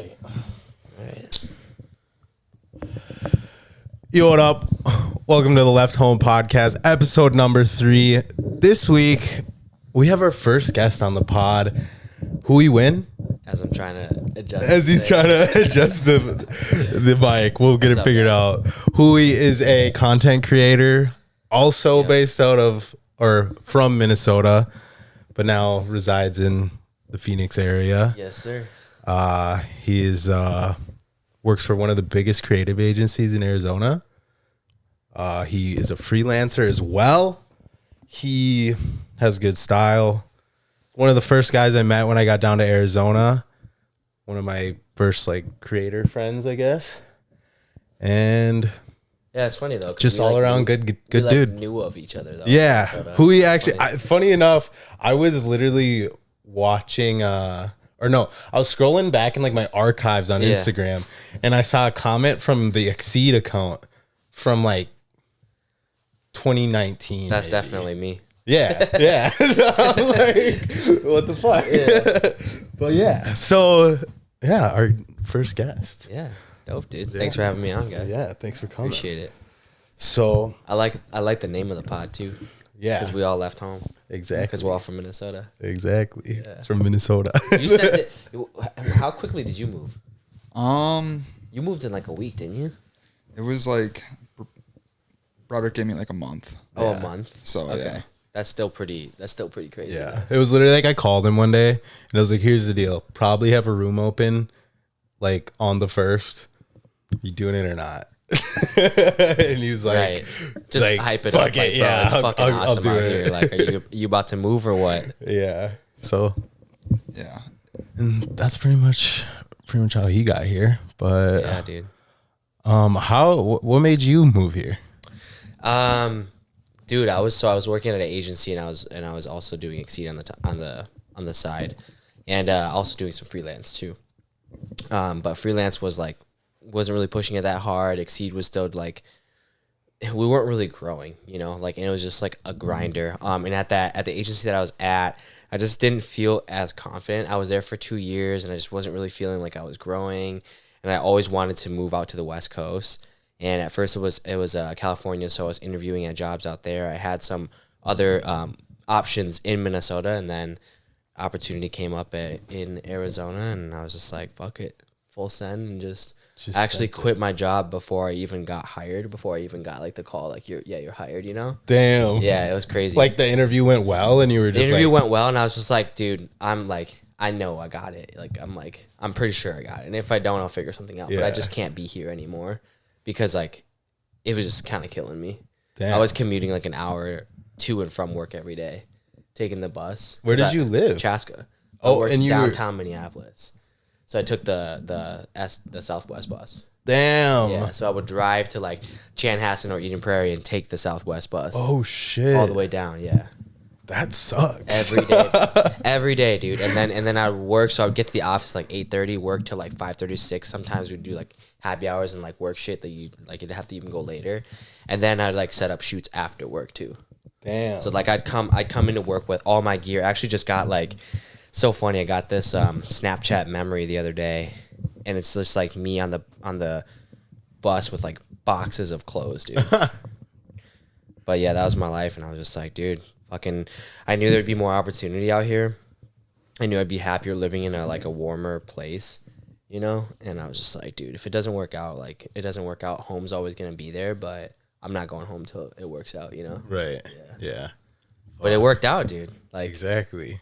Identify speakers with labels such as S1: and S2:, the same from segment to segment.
S1: right.
S2: All right.
S1: Yo, what up? Welcome to the Left Home Podcast, episode number 3. This week, we have our first guest on the pod. HUY.
S2: As I'm trying to adjust.
S1: As he's trying to adjust the mic. We'll get it figured out. HUY is a content creator, also based out of, or from Minnesota, but now resides in the Phoenix area.
S2: Yes, sir.
S1: He is works for one of the biggest creative agencies in Arizona. He is a freelancer as well. He has good style. One of the first guys I met when I got down to Arizona. One of my first like creator friends, I guess. And
S2: yeah, it's funny though.
S1: Just all around good dude.
S2: Knew of each other though.
S1: Yeah. HUY actually, funny enough, I was literally watching I was scrolling back in like my archives on Instagram, and I saw a comment from the Exceed account from like 2019.
S2: That's
S1: maybe.
S2: Definitely me.
S1: Yeah. So I'm like, what the fuck? Yeah. But yeah. So yeah, our first guest.
S2: Yeah. Dope, dude. Thanks for having me on, guys.
S1: Yeah, thanks for coming.
S2: Appreciate it.
S1: So
S2: I like the name of the pod too.
S1: Yeah.
S2: Because we all left home.
S1: Exactly.
S2: Because we're all from Minnesota.
S1: Exactly.
S2: Yeah.
S1: From Minnesota.
S2: You said that, how quickly did you move?
S3: You
S2: moved in like a week, didn't you?
S3: It was like Broderick gave me like a month.
S2: Oh, a month.
S3: So
S2: okay.
S3: yeah.
S2: That's still pretty crazy.
S1: Yeah. It was literally like I called him one day and I was like, here's the deal. Probably have a room open like on the 1st. You doing it or not? And he was like,
S2: right. Just like, hype it up. Like,
S1: it,
S2: bro, it's fucking awesome out here. Like, are you about to move or what?
S1: Yeah. So
S3: yeah.
S1: And that's pretty much how he got here. But
S2: yeah, dude.
S1: What made you move here?
S2: Dude, I was working at an agency and I was also doing Exceed on the side, and also doing some freelance too. But freelance wasn't really pushing it that hard. Exceed was still like, we weren't really growing, and it was just like a grinder. And at the agency that I was at, I just didn't feel as confident. I was there for 2 years and I just wasn't really feeling like I was growing. And I always wanted to move out to the West Coast. And at first it was California, so I was interviewing at jobs out there. I had some other options in Minnesota, and then opportunity came up in Arizona, and I was just like, fuck it, full send, and just actually quit my job before I even got hired, before I even got like the call, like you're hired,
S1: Damn.
S2: Yeah, it was crazy.
S1: Like the interview went well, and you were just
S2: the interview went well, and I was just like, dude, I know I got it. I'm pretty sure I got it, and if I don't, I'll figure something out. But I just can't be here anymore. Because like, it was just kind of killing me. Damn. I was commuting like an hour to and from work every day, taking the bus.
S1: Where did you live?
S2: Chaska. I worked in downtown Minneapolis. So I took the Southwest bus.
S1: Damn.
S2: Yeah. So I would drive to like Chanhassen or Eden Prairie and take the Southwest bus.
S1: Oh shit.
S2: All the way down. Yeah.
S1: That sucks.
S2: Every day, dude. And then I would work. So I would get to the office like 8:30, work till like 5:36. Sometimes we'd do like happy hours and like work shit that you'd have to even go later. And then I'd like set up shoots after work too.
S1: Damn.
S2: So like I'd come into work with all my gear. I actually just got like, so funny. I got this Snapchat memory the other day, and it's just like me on the bus with like boxes of clothes, dude. But yeah, that was my life, and I was just like, dude. I knew there'd be more opportunity out here. I knew I'd be happier living in a warmer place, and I was just like, dude, if it doesn't work out, home's always going to be there, but I'm not going home till it works out,
S1: Right. Yeah.
S2: But it worked out, dude. Like,
S1: exactly.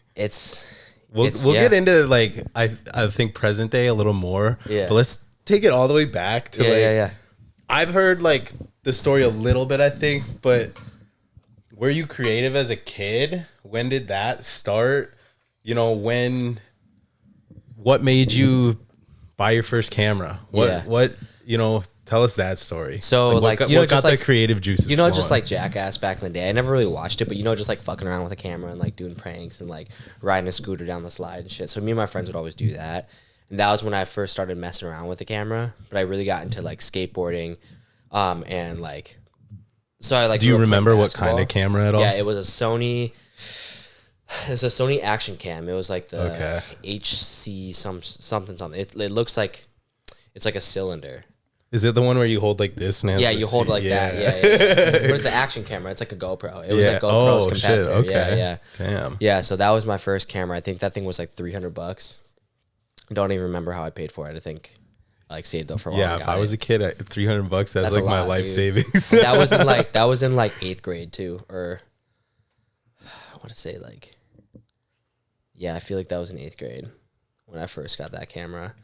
S2: We'll
S1: get into like, I think present day a little more, but let's take it all the way back to I've heard like the story a little bit, I think, but were you creative as a kid? When did that start? What made you buy your first camera? What tell us that story.
S2: So
S1: what got the creative juices flowing?
S2: Just like Jackass back in the day. I never really watched it, but just like fucking around with a camera and like doing pranks and like riding a scooter down the slide and shit. So me and my friends would always do that. And that was when I first started messing around with the camera. But I really got into like skateboarding and like... So I like.
S1: Do you remember what kind of camera at all?
S2: Yeah, it was a Sony. It was a Sony Action Cam. It was like the
S1: Okay.
S2: HC something. It looks like it's like a cylinder.
S1: Is it the one where you hold like this? And it has
S2: Yeah,
S1: the
S2: you hold it
S1: seat?
S2: like that. Yeah. But it's an action camera. It's like a GoPro. It was like GoPro's competitor.
S1: Okay.
S2: Yeah.
S1: Damn.
S2: Yeah, so that was my first camera. I think that thing was like $300. Don't even remember how I paid for it. I think I like saved up for a while.
S1: Yeah, if I was a kid at $300, that's
S2: That's
S1: like
S2: a
S1: my
S2: lot,
S1: life
S2: dude.
S1: savings.
S2: that was in like 8th grade too, or I want to say like, yeah, I feel like that was in 8th grade when I first got that camera.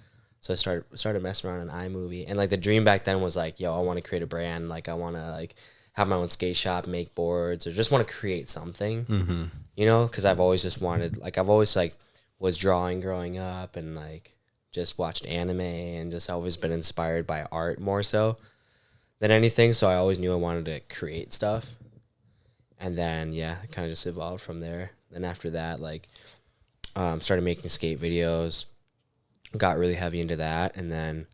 S2: So I started messing around in iMovie, and like the dream back then was like, yo, I want to create a brand. Like I want to like have my own skate shop, make boards, or just want to create something. You know, because I've always just wanted, like I've always like was drawing growing up, and like just watched anime, and just always been inspired by art more so than anything. So I always knew I wanted to create stuff, and then yeah, it kind of just evolved from there. Then after that, like started making skate videos. Got really heavy into that, and then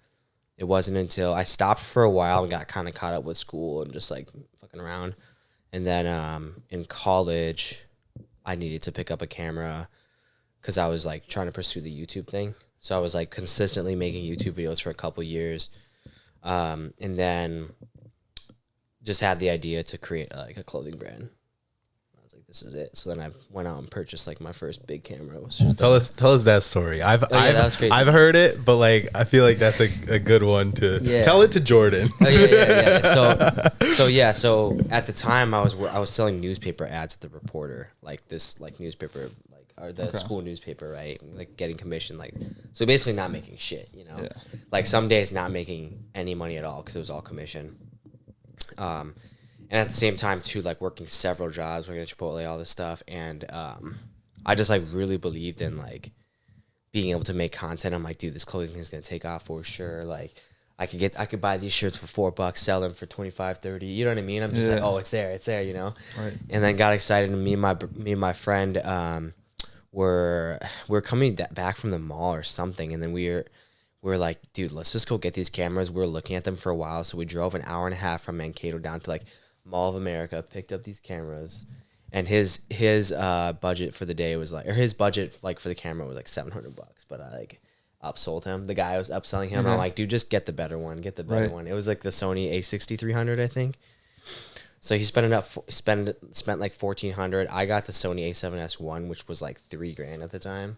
S2: it wasn't until I stopped for a while and got kind of caught up with school and just like fucking around, and then in college I needed to pick up a camera because I was like trying to pursue the YouTube thing. So I was like consistently making YouTube videos for a couple years, and then just had the idea to create like a clothing brand. I was like, this is it. So then I went out and purchased like my first big camera. It was just
S1: Tell us that story. I've
S2: that was crazy.
S1: I've heard it, but like I feel like that's a good one to tell it to Jordan.
S2: Oh yeah. So at the time I was selling newspaper ads at the Reporter, like this like newspaper like or the school newspaper, right? Like getting commission, like so basically not making shit, you know. Like some days not making any money at all because it was all commission. And at the same time too, like working several jobs, working at Chipotle, all this stuff, and I just like really believed in like being able to make content. I'm like, dude, this clothing thing is gonna take off for sure. Like I could buy these shirts for $4, sell them for 25, 30. You know what I mean? I'm just like, oh, it's there, you know. Right. And then got excited, and me and my friend were coming back from the mall or something, and then we were like, dude, let's just go get these cameras. We were looking at them for a while, so we drove an hour and a half from Mankato down to like Mall of America, picked up these cameras, and his budget for the day was like, or his budget like for the camera was like $700, but I like upsold him. The guy was upselling him. I'm like, dude, just get the better one. One. It was like the Sony A6300, I think. So he spent like $1,400. I got the Sony A7S1, which was like $3,000 at the time.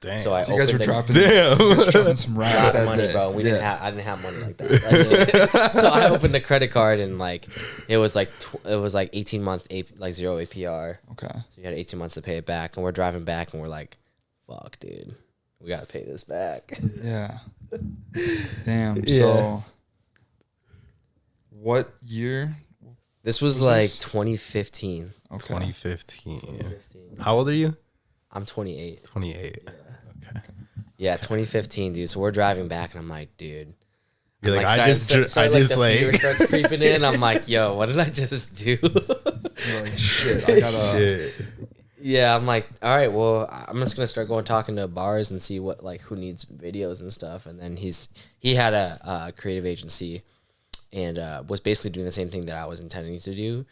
S1: Damn.
S2: So
S3: you guys were dropping, some racks
S2: lot
S3: that
S2: of money,
S3: day.
S2: bro. I didn't have money like that. So I opened the credit card, and like it was like 18 months, like 0 APR.
S3: Okay.
S2: So you had 18 months to pay it back, and we're driving back, and we're like, "Fuck, dude, we gotta pay this back."
S3: Yeah. Damn.
S2: Yeah.
S3: So, what year?
S2: This was like 2015.
S3: Okay.
S1: 2015. How old are you?
S2: I'm 28.
S1: 28. Okay.
S2: Yeah, 2015, dude. So we're driving back, and I'm like, dude.
S1: You're like,
S2: the fear
S1: like
S2: starts creeping in. I'm like, yo, what did I just do?
S3: You're like, shit, I gotta.
S1: shit.
S2: Yeah, I'm like, all right, well, I'm just gonna start talking to bars and see what like who needs videos and stuff. And then he had a creative agency, and was basically doing the same thing that I was intending to do.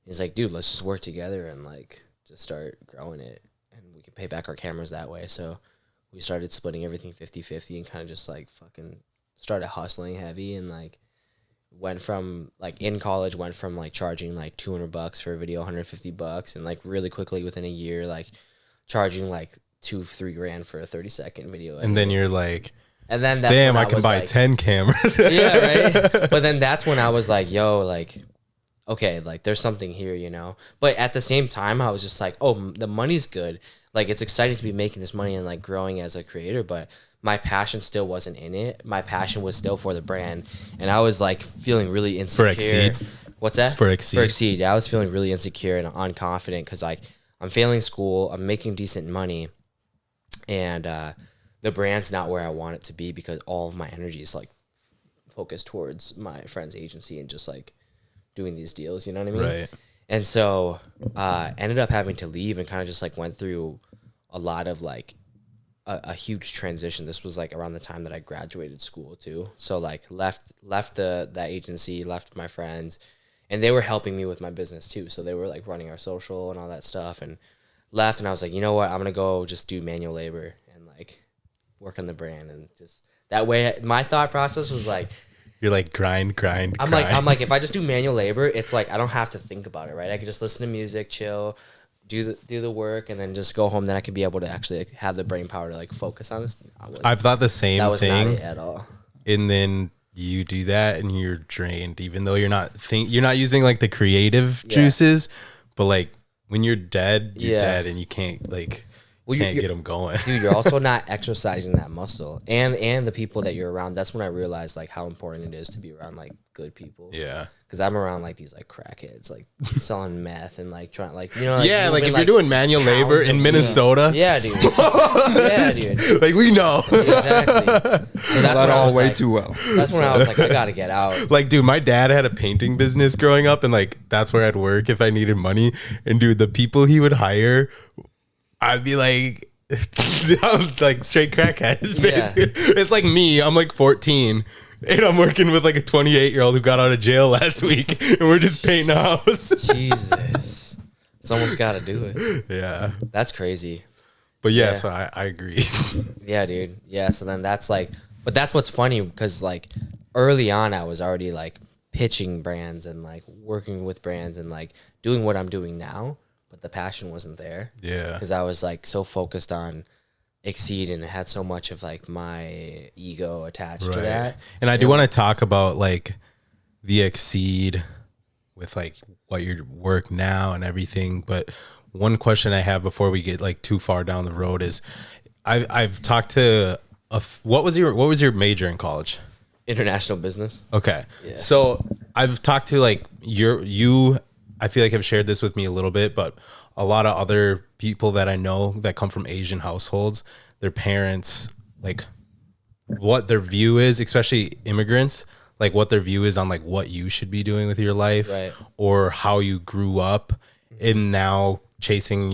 S2: He's like, dude, let's just work together and like just start growing it, and we can pay back our cameras that way. So we started splitting everything 50-50 and kind of just like fucking started hustling heavy, and like went from like in college went from like charging like $200 for a video, $150, and like really quickly within a year like charging like $2-3 grand for a 30-second video.
S1: And then you're like,
S2: and then that's
S1: damn,
S2: when
S1: I can buy
S2: like,
S1: 10 cameras.
S2: yeah, right. But then that's when I was like, yo, like, okay, like there's something here, you know. But at the same time, I was just like, oh, the money's good. Like it's exciting to be making this money and like growing as a creator, but my passion still wasn't in it. My passion was still for the brand, and I was like feeling really insecure.
S1: For Exceed?
S2: What's that?
S1: For Exceed.
S2: For Exceed. Yeah, I was feeling really insecure and unconfident because like I'm failing school, I'm making decent money, and the brand's not where I want it to be because all of my energy is like focused towards my friend's agency and just like doing these deals. You know what I mean?
S1: Right.
S2: And so ended up having to leave and kind of just like went through a lot of like a huge transition. This was like around the time that I graduated school too. So like left that agency, left my friends, and they were helping me with my business too. So they were like running our social and all that stuff, and left, and I was like, you know what, I'm gonna go just do manual labor and like work on the brand, and just that way. My thought process was like,
S1: You're like grind.
S2: I'm like, if I just do manual labor, it's like I don't have to think about it, right? I can just listen to music, chill, do the work, and then just go home. Then I can be able to actually like, have the brain power to like focus on this.
S1: I've thought the same
S2: That was
S1: thing
S2: not it at all.
S1: and then you do that and you're drained, even though you're not using like the creative juices, but like when you're dead, you're dead, and you can't like can't get them going.
S2: Dude, you're also not exercising that muscle, and the people that you're around. That's when I realized like how important it is to be around like good people.
S1: Yeah.
S2: Because I'm around like these like crackheads, like selling meth and like trying like like,
S1: yeah, like if you're doing manual labor in Minnesota.
S2: Yeah, dude. Yeah, dude.
S1: Like we know.
S2: Exactly. So that's
S3: That
S2: when I
S3: all
S2: was
S3: way
S2: like,
S3: too well.
S2: That's when I was like, I gotta get out.
S1: Like, dude, my dad had a painting business growing up, and like that's where I'd work if I needed money. And dude, the people he would hire, I'd be like, I'm like straight crackheads. Basically, it's like me. I'm like 14. And I'm working with like a 28-year-old who got out of jail last week, and we're just painting a house.
S2: Jesus. Someone's got to do it.
S1: Yeah.
S2: That's crazy.
S1: But yeah, so I agree.
S2: Yeah, dude. Yeah, so then that's like, but that's what's funny because like early on I was already like pitching brands and like working with brands and like doing what I'm doing now, but the passion wasn't there.
S1: Yeah.
S2: Because I was like so focused on Exceed and it had so much of like my ego attached to that.
S1: And I do want to talk about like the Exceed with like what your work now and everything, but one question I have before we get like too far down the road is I've talked to what was your major in college?
S2: International business.
S1: Okay.
S2: Yeah.
S1: So I've talked to like you I feel like have shared this with me a little bit, but a lot of other people that I know that come from Asian households, their parents, like what their view is, especially immigrants, like what their view is on like what you should be doing with your life,
S2: right,
S1: or how you grew up and now chasing,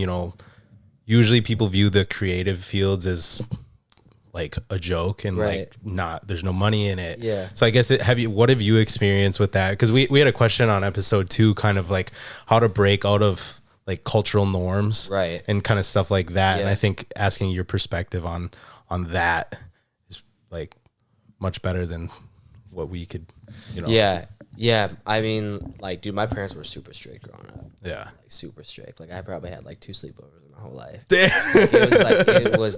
S1: usually people view the creative fields as like a joke and like there's no money in it.
S2: Yeah.
S1: So I guess what have you experienced with that? Because we had a question on episode 2, kind of like how to break out of like cultural norms,
S2: right,
S1: and kind of stuff like that.
S2: Yeah.
S1: And I think asking your perspective on that is like much better than what we could,
S2: Yeah. I mean, like, dude, my parents were super strict growing up.
S1: Yeah.
S2: Like, super strict. Like, I probably had like 2 sleepovers in my whole life.
S1: Damn.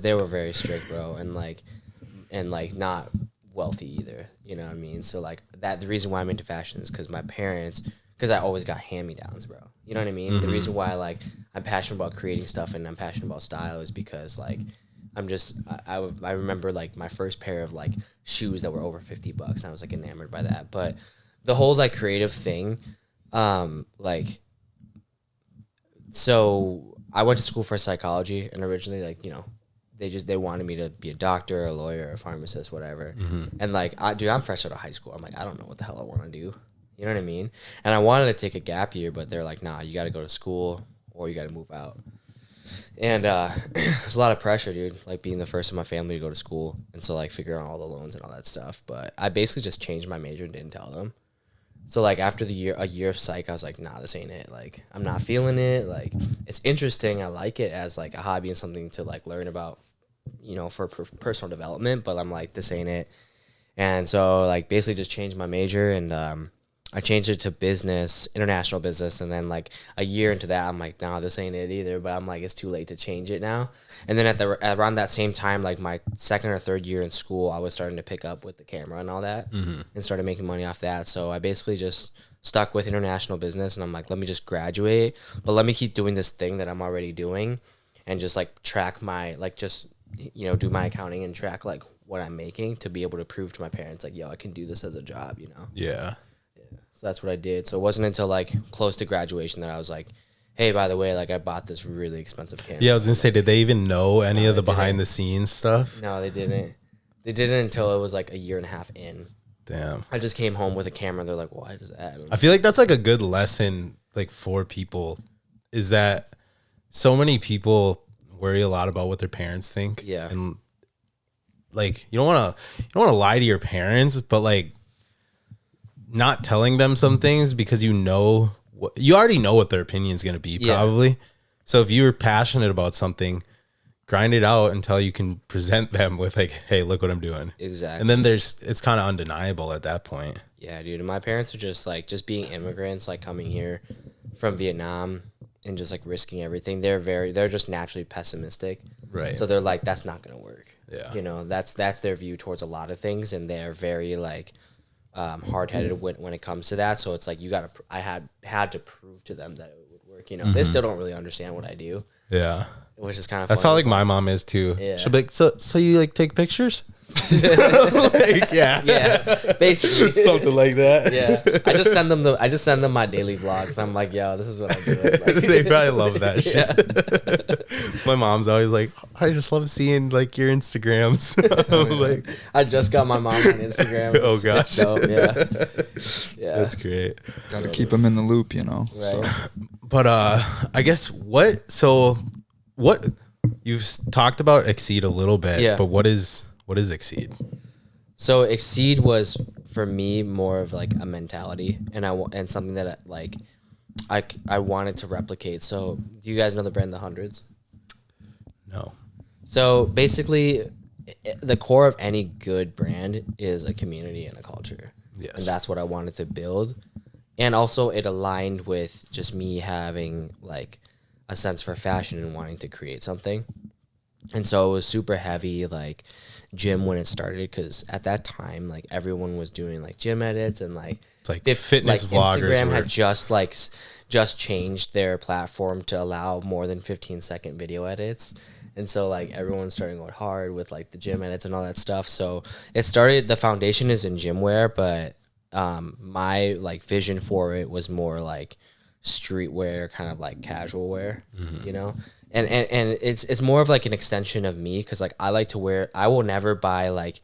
S2: They were very strict, bro, and not wealthy either. You know what I mean? So like the reason why I'm into fashion is because my parents, because I always got hand-me-downs, bro. You know what I mean? Mm-hmm. The reason why like I'm passionate about creating stuff and I'm passionate about style is because like I remember like my first pair of like shoes that were over $50 and I was like enamored by that. But the whole like creative thing, like, so I went to school for psychology, and originally like, they wanted me to be a doctor, a lawyer, a pharmacist, whatever. Mm-hmm. And like, I'm fresh out of high school. I'm like, I don't know what the hell I want to do. You know what I mean? And I wanted to take a gap year, but they're like, nah, you got to go to school or you got to move out. And there's a lot of pressure, dude, like being the first in my family to go to school. And so like figuring out all the loans and all that stuff. But I basically just changed my major and didn't tell them. So like after a year of psych, I was like, nah, this ain't it. Like, I'm not feeling it. Like, it's interesting. I like it as like a hobby and something to like learn about, for personal development. But I'm like, this ain't it. And so like basically just changed my major, and I changed it to business, international business. And then like a year into that, I'm like, nah, this ain't it either. But I'm like, it's too late to change it now. And then around that same time, like my second or third year in school, I was starting to pick up with the camera and all that, mm-hmm, and started making money off that. So I basically just stuck with international business, and I'm like, let me just graduate, but let me keep doing this thing that I'm already doing and just like track my, like just, do my accounting and track like what I'm making to be able to prove to my parents like, yo, I can do this as a job,
S1: Yeah.
S2: So that's what I did. So it wasn't until like close to graduation that I was like, hey, by the way, like I bought this really expensive camera.
S1: Yeah, I was gonna say, did they even know any of the behind the scenes stuff?
S2: No, they didn't. They didn't until it was like a year and a half in.
S1: Damn.
S2: I just came home with a camera. They're like, why does that?
S1: I feel like that's like a good lesson, like for people, is that so many people worry a lot about what their parents think.
S2: Yeah.
S1: And like you don't want to lie to your parents, but like not telling them some things because you already know what their opinion is going to be, probably. So if you're passionate about something, grind it out until you can present them with like, hey, look what I'm doing.
S2: Exactly.
S1: And then it's kind of undeniable at that point.
S2: Yeah, dude. And my parents are just like, just being immigrants, like coming here from Vietnam and just like risking everything. They're just naturally pessimistic.
S1: Right.
S2: So they're like, that's not going to work.
S1: Yeah.
S2: You know, that's their view towards a lot of things. And they're very like hard-headed when it comes to that. So it's like, I had to prove to them that it would work. You know, they still don't really understand what I do.
S1: Yeah.
S2: Which is kind of
S1: That's
S2: funny.
S1: how like my mom is too.
S2: Yeah.
S1: She'll be like, so you like take pictures? Like, yeah.
S2: Yeah, basically.
S1: Something like that.
S2: Yeah, I just send them my daily vlogs. I'm like, yo, this is what I'm doing. Like,
S1: They probably love that
S2: yeah.
S1: shit. My mom's always like, I just love seeing like your Instagrams. I'm like,
S2: I just got my mom on Instagram.
S1: Oh, gosh.
S2: It's dope. Yeah,
S1: that's great.
S3: Got to keep them in the loop, you know.
S2: right.
S1: But I guess what you've talked about Exceed a little bit,
S2: Yeah.
S1: but what is Exceed?
S2: So Exceed was for me more of like a mentality, and something that I wanted to replicate. So do you guys know the brand The Hundreds?
S1: No.
S2: So basically, the core of any good brand is a community and a culture.
S1: Yes.
S2: And that's what I wanted to build. And also it aligned with just me having like a sense for fashion and wanting to create something. And so it was super heavy like gym when it started, because at that time like everyone was doing like gym edits and like
S1: It's like fitness vloggers
S2: Instagram
S1: were-
S2: had just changed their platform to allow more than 15-second video edits. And so like everyone's starting going hard with like the gym edits and all that stuff. So it started, the foundation is in gym wear, but my like vision for it was more like streetwear, kind of like casual wear, you know? And it's more of like an extension of me, because like I like to wear, I will never buy like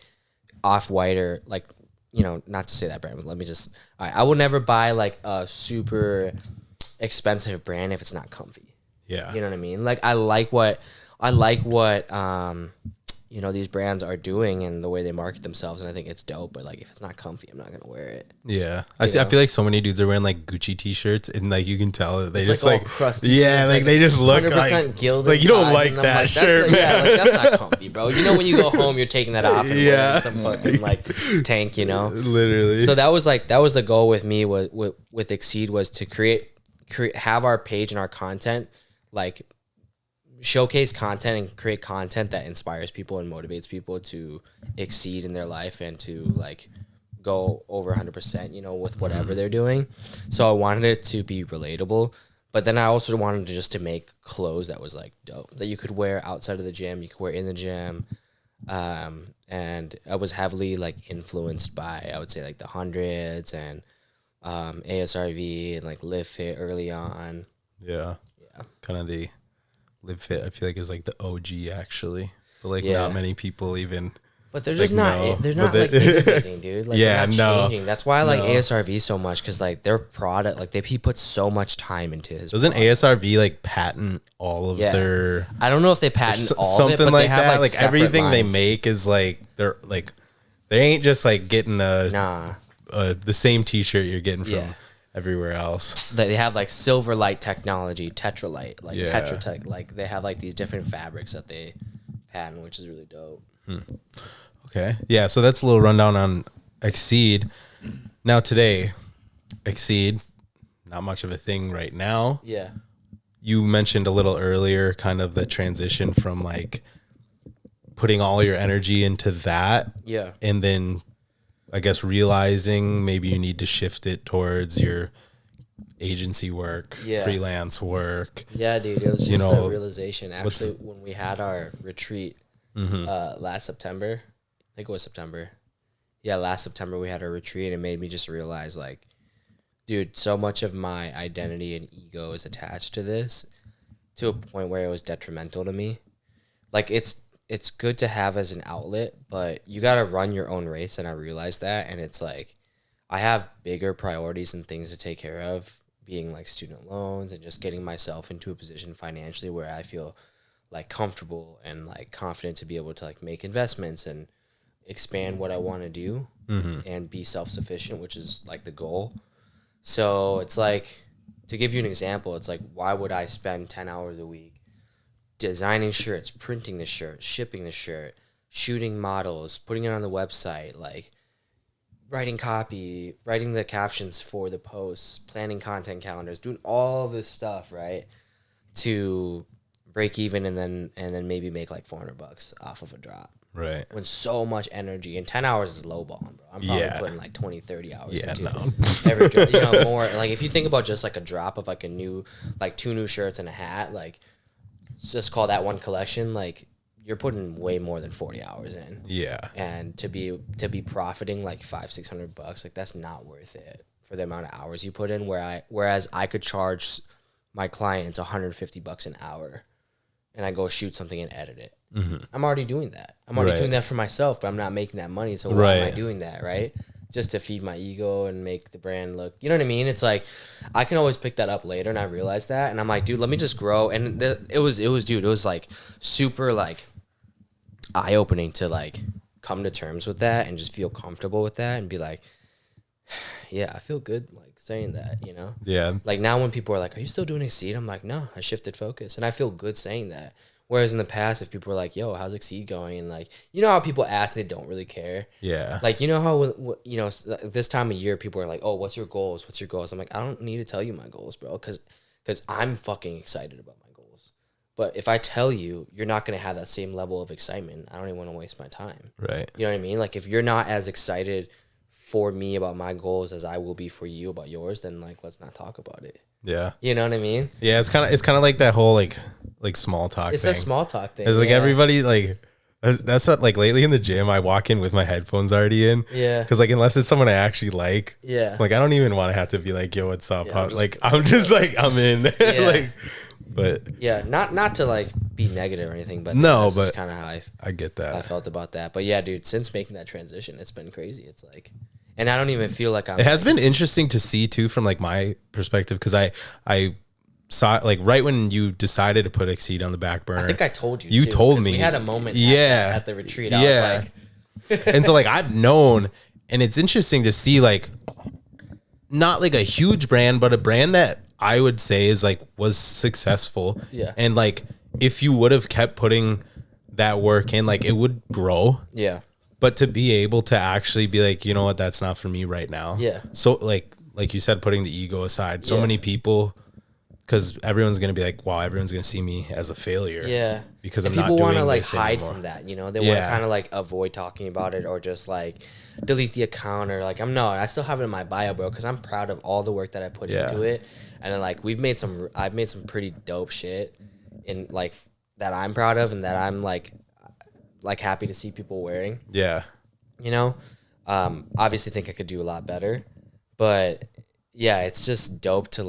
S2: Off-White or like, you know, not to say that brand, but let me just, all right, I will never buy like a super expensive brand if it's not comfy.
S1: Yeah.
S2: You know what I mean? Like I like what you know, these brands are doing and the way they market themselves, and I think it's dope, but like if it's not comfy, I'm not gonna wear it.
S1: Yeah.
S2: You know?
S1: I feel like so many dudes are wearing like Gucci t-shirts, and like you can tell that they
S2: It's
S1: just
S2: like all
S1: like
S2: crusty.
S1: yeah,
S2: It's
S1: like they just look
S2: 100%
S1: like
S2: gilded
S1: like you don't
S2: cotton,
S1: like
S2: and I'm
S1: that
S2: that's
S1: shirt, man.
S2: Yeah, like that's not comfy, bro. You know when you go home, you're taking that off and
S1: Yeah.
S2: wearing some fucking like tank, you know?
S1: Literally.
S2: So that was the goal with me with Exceed, was to create have our page and our content like showcase content and create content that inspires people and motivates people to exceed in their life and to like go over 100%, you know, with whatever they're doing. So I wanted it to be relatable, but then I also wanted to make clothes that was like dope, that you could wear outside of the gym, you could wear in the gym. And I was heavily like influenced by, I would say, like the Hundreds and ASRV and like Live Fit early on.
S1: yeah.
S2: Yeah.
S1: Kind of the Live Fit, I feel like, is like the OG actually. But like
S2: Yeah.
S1: not many people even.
S2: But they're
S1: Like,
S2: just not.
S1: no.
S2: They're
S1: But
S2: not like innovating, dude. Like
S1: Yeah,
S2: they're not
S1: no.
S2: changing. That's why I like
S1: No.
S2: ASRV so much, because like their product, like he puts so much time into his.
S1: Doesn't
S2: product.
S1: ASRV like patent all of
S2: Yeah.
S1: their
S2: I don't know if they patent all of it,
S1: something
S2: but
S1: like
S2: they have
S1: that?
S2: like,
S1: Like everything they
S2: lines.
S1: make is like they're like they ain't just like getting
S2: Nah,
S1: the same T-shirt you're getting from
S2: Yeah.
S1: everywhere else.
S2: they have like Silverlight technology, Tetralite, like
S1: Yeah.
S2: Tetra Tech. Like they have like these different fabrics that they patent, which is really dope.
S1: Okay. Yeah, so that's a little rundown on Exceed. Now today, Exceed, not much of a thing right now.
S2: Yeah.
S1: You mentioned a little earlier kind of the transition from like putting all your energy into that
S2: Yeah.
S1: and then I guess realizing maybe you need to shift it towards your agency work,
S2: Yeah.
S1: freelance work.
S2: Yeah, dude. It was
S1: You
S2: just
S1: know,
S2: a realization. Actually, when we had our retreat last September, I think it was September. Yeah, last September we had our retreat, and it made me just realize, like, dude, so much of my identity and ego is attached to this, to a point where it was detrimental to me. Like, it's good to have as an outlet, but you got to run your own race, and I realized that, and it's like, I have bigger priorities and things to take care of, being like student loans and just getting myself into a position financially where I feel like comfortable and like confident to be able to like make investments and expand what I want to do and be self-sufficient, which is like the goal. So it's like to give you an example, it's like, why would I spend 10 hours a week designing shirts, printing the shirt, shipping the shirt, shooting models, putting it on the website, like writing copy, writing the captions for the posts, planning content calendars, doing all this stuff, right? To break even and then maybe make like $400 off of a drop.
S1: Right.
S2: When so much energy, and 10 hours is lowballing, bro. I'm probably putting like 20, 30 hours into every drop. You know, more like if you think about just like a drop of like a new, like 2 new shirts and a hat, like just call that one collection, like you're putting way more than 40 hours in.
S1: Yeah.
S2: And to be profiting like $500-$600, like that's not worth it for the amount of hours you put in. Whereas I could charge my clients $150 an hour, and I go shoot something and edit it. Mm-hmm. I'm already doing that. I'm already doing that for myself, but I'm not making that money. So why am I doing that, right? Just to feed my ego and make the brand look, you know what I mean? It's like, I can always pick that up later, and I realized that, and I'm like, dude, let me just grow. And it was like super like eye-opening to like come to terms with that and just feel comfortable with that and be like, yeah, I feel good like saying that, you know?
S1: Yeah.
S2: Like now when people are like, are you still doing Exceed? I'm like, no, I shifted focus, and I feel good saying that. Whereas in the past, if people were like, yo, how's Exceed going? And like, you know how people ask and they don't really care?
S1: Yeah.
S2: Like, you know how, you know, this time of year, people are like, oh, what's your goals? What's your goals? I'm like, I don't need to tell you my goals, bro, because I'm fucking excited about my goals. But if I tell you, you're not going to have that same level of excitement. I don't even want to waste my time.
S1: Right.
S2: You know what I mean? Like, if you're not as excited for me about my goals as I will be for you about yours, then like, let's not talk about it.
S1: Yeah.
S2: You know what I mean?
S1: Yeah. It's kind of like that whole like small talk
S2: It's
S1: thing.
S2: that small talk thing.
S1: It's like everybody like, that's what, like lately in the gym, I walk in with my headphones already in.
S2: Yeah.
S1: Cause like, unless it's someone I actually like, like, I don't even want to have to be like, yo, what's up? I'm just like, I'm in. Like, but
S2: yeah, not to like be negative or anything, but
S1: no,
S2: that's
S1: but
S2: just kind of how
S1: I get that.
S2: I felt about that. But yeah, dude, since making that transition, it's been crazy. It's like, and I don't even feel like I'm.
S1: It has been interesting to see too, from like my perspective. Cause I saw like right when you decided to put Exceed on the back burner.
S2: I think I told you.
S1: You
S2: too,
S1: told me.
S2: We had a moment. At the retreat. I was like,
S1: and so like I've known, and it's interesting to see like not like a huge brand, but a brand that I would say is like was successful.
S2: Yeah.
S1: And like if you would have kept putting that work in, like it would grow.
S2: Yeah.
S1: But to be able to actually be like, you know what, that's not for me right now.
S2: Yeah.
S1: So like you said, putting the ego aside, so many people, because everyone's gonna be like, wow, everyone's gonna see me as a failure.
S2: Yeah.
S1: Because
S2: and
S1: I'm
S2: people
S1: not doing
S2: want to like
S1: this
S2: hide
S1: anymore.
S2: from that, you know. They want to kind of like avoid talking about it, or just like delete the account, or like I still have it in my bio, bro, because I'm proud of all the work that I put into it. And then like I've made some pretty dope shit in like that I'm proud of, and that I'm like happy to see people wearing.
S1: Yeah.
S2: You know, obviously think I could do a lot better, but yeah, it's just dope to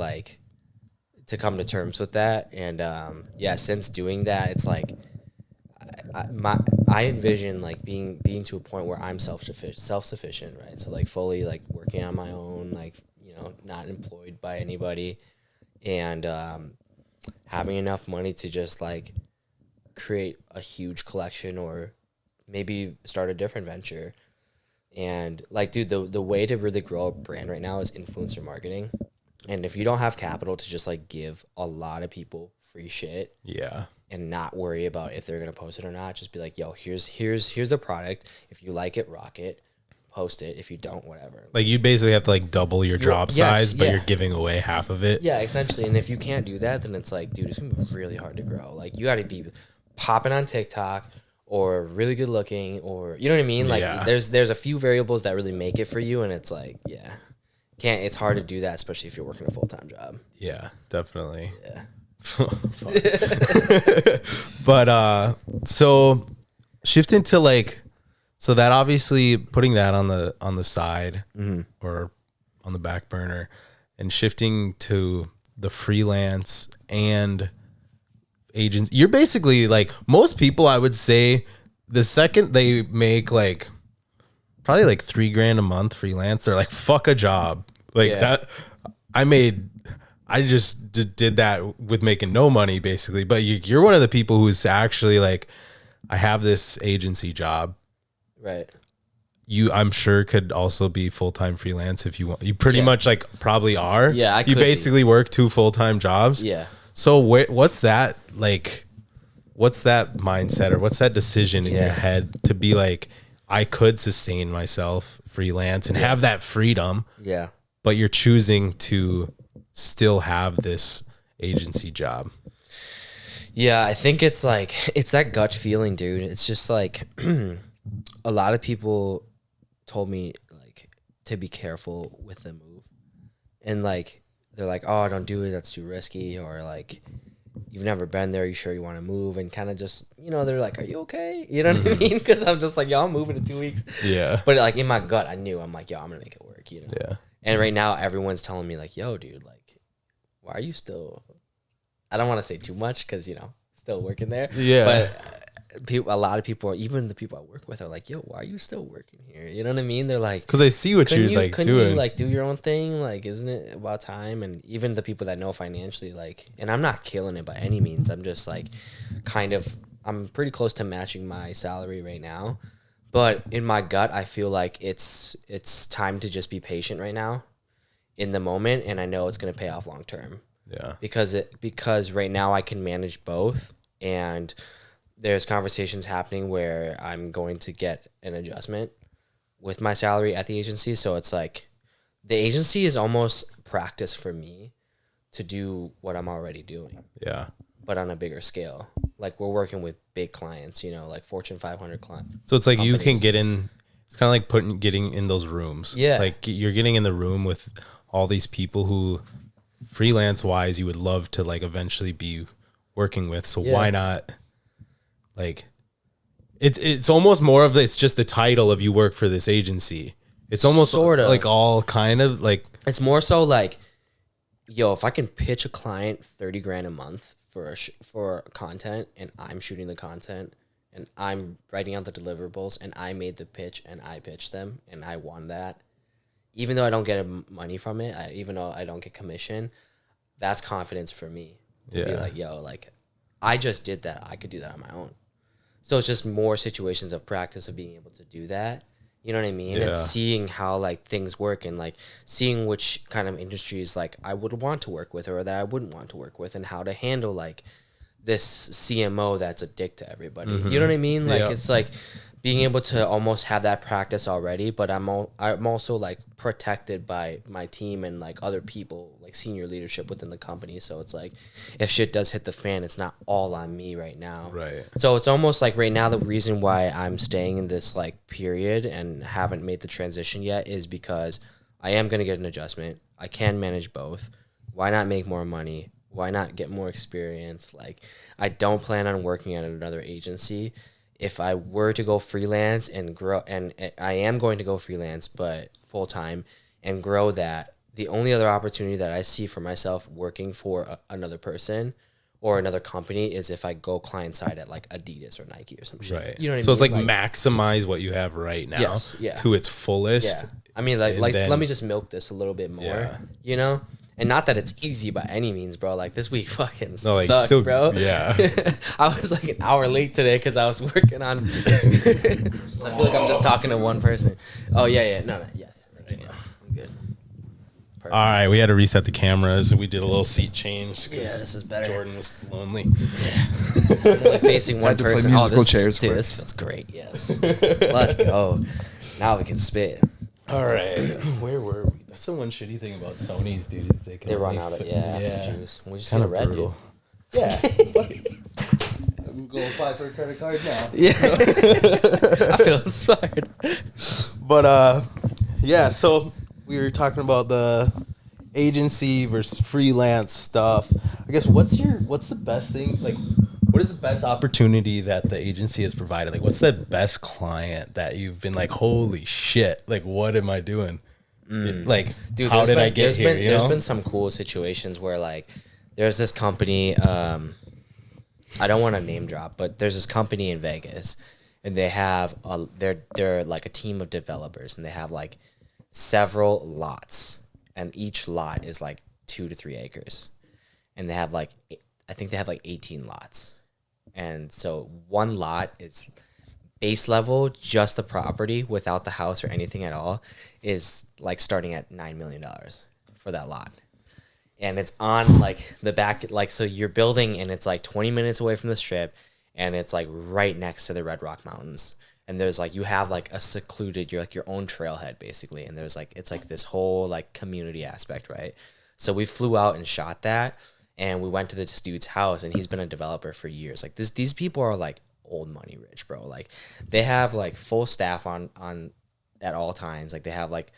S2: come to terms with that. And since doing that, it's like I envision like being to a point where I'm self-sufficient, right? So like fully like working on my own, like, you know, not employed by anybody, and having enough money to just like create a huge collection, or maybe start a different venture. And like, dude, the way to really grow a brand right now is influencer marketing. And if you don't have capital to just like give a lot of people free shit, and not worry about if they're gonna post it or not, just be like, yo, here's the product. If you like it, rock it, post it. If you don't, whatever.
S1: Like you basically have to like double your drop size, but you're giving away half of it.
S2: Yeah, essentially. And if you can't do that, then it's like, dude, it's gonna be really hard to grow. Like you got to be popping on TikTok, or really good looking, or you know what I mean? Like there's a few variables that really make it for you, and it's like, it's hard to do that, especially if you're working a full-time job.
S1: Yeah, definitely.
S2: Yeah.
S1: But so shifting to like, so that obviously putting that on the side, or on the back burner, and shifting to the freelance and agents, you're basically like, most people, I would say the second they make like probably like $3,000 a month freelance, they're like, fuck a job. Like that I just did that with making no money basically. But you're one of the people who's actually like, I have this agency job.
S2: Right.
S1: I'm sure could also be full-time freelance if you want. You pretty much like probably are.
S2: Yeah,
S1: you basically work 2 full-time jobs.
S2: Yeah.
S1: So what's that like? What's that mindset or what's that decision in your head to be like, I could sustain myself freelance and have that freedom.
S2: Yeah.
S1: But you're choosing to still have this agency job.
S2: Yeah, I think it's like, it's that gut feeling, dude. It's just like a lot of people told me like to be careful with the move. And like, they're like, oh, don't do it. That's too risky. Or like, you've never been there. You sure you want to move? And kind of just, you know, they're like, are you okay? You know what I mean? Because I'm just like, yo, I'm moving in 2 weeks.
S1: Yeah.
S2: But like in my gut, I knew, I'm like, yo, I'm going to make it work, you know?
S1: Yeah.
S2: And right now, everyone's telling me like, yo, dude, like, why are you still, I don't want to say too much because, you know, still working there.
S1: Yeah.
S2: But a lot of people, even the people I work with, are like, yo, why are you still working here? You know what I mean? They're like,
S1: because I see what you're like
S2: couldn't
S1: doing.
S2: you like do your own thing? Like, isn't it about time? And even the people that know financially, like, and I'm not killing it by any means. I'm just like, I'm pretty close to matching my salary right now. But in my gut, I feel like it's time to just be patient right now in the moment. And I know it's going to pay off long term.
S1: Yeah.
S2: Because right now I can manage both, and there's conversations happening where I'm going to get an adjustment with my salary at the agency. So it's like the agency is almost practice for me to do what I'm already doing.
S1: Yeah.
S2: But on a bigger scale. Like we're working with big clients, you know, like Fortune 500 clients.
S1: So it's like companies. You can get in, it's kind of like getting in those rooms.
S2: Yeah.
S1: Like you're getting in the room with all these people who freelance wise you would love to like eventually be working with. So why not like it's almost more of it's just the title of you work for this agency. It's almost sort of like all kind of like,
S2: it's more so like, yo, if I can pitch a client 30 grand a month for content, and I'm shooting the content and I'm writing out the deliverables and I made the pitch and I pitched them and I won that, even though I don't get money from it, even though I don't get commission, that's confidence for me to be like, yo, like I just did that. I could do that on my own. So it's just more situations of practice of being able to do that. You know what I mean? And seeing how like things work, and like seeing which kind of industries like I would want to work with or that I wouldn't want to work with, and how to handle like this CMO that's a dick to everybody. Mm-hmm. You know what I mean? Like it's like being able to almost have that practice already, but I'm also like protected by my team and like other people, like senior leadership within the company. So it's like if shit does hit the fan, it's not all on me right now.
S1: Right.
S2: So it's almost like right now the reason why I'm staying in this like period and haven't made the transition yet is because I am going to get an adjustment. I can manage both. Why not make more money? Why not get more experience? Like I don't plan on working at another agency. If I were to go freelance and grow, and I am going to go freelance, but full time and grow that, the only other opportunity that I see for myself working for another person or another company is if I go client side at like Adidas or Nike or some shit.
S1: Right.
S2: You know what I mean?
S1: So it's like maximize what you have right now to its fullest.
S2: Yeah. I mean, like let me just milk this a little bit more, you know? And not that it's easy by any means, bro. Like this week fucking sucks, bro.
S1: Yeah.
S2: I was like an hour late today because I was working on. So I feel like I'm just talking to one person. Oh yeah. No. Yes. I'm good.
S1: Perfect. All right, we had to reset the cameras. We did a little seat change.
S2: Yeah, this is better.
S1: Jordan was lonely.
S2: I'm only facing one person.
S3: Musical chairs.
S2: Dude, this feels great. Yes. Let's go. Now we can spit.
S1: All right, where were we? That's the one shitty thing about Sony's, dude. Is they
S2: run out of the juice. We just see the red,
S1: brutal.
S2: dude.
S1: Yeah. I'm gonna go apply for a credit card now.
S2: Yeah. I feel inspired.
S1: But yeah. So we were talking about the agency versus freelance stuff. I guess what's the best thing? Like, what is the best opportunity that the agency has provided? Like, what's the best client that you've been like, holy shit, like, what am I doing? Like,
S2: dude,
S1: how did I get here?
S2: There's been some cool situations where like, there's this company, I don't want to name drop, but there's this company in Vegas, and they have they're like a team of developers, and they have like several lots, and each lot is like 2 to 3 acres, and they have like, I think they have like 18 lots. And so one lot is base level, just the property without the house or anything at all, is like starting at $9 million for that lot. And it's on like the back, like, so you're building and it's like 20 minutes away from the strip, and it's like right next to the Red Rock Mountains. And there's like, you have like a secluded, you're like your own trailhead basically. And there's like, it's like this whole like community aspect, right? So we flew out and shot that, and we went to this dude's house, and he's been a developer for years. Like these people are like old money rich, bro. Like they have like full staff on at all times. Like they have like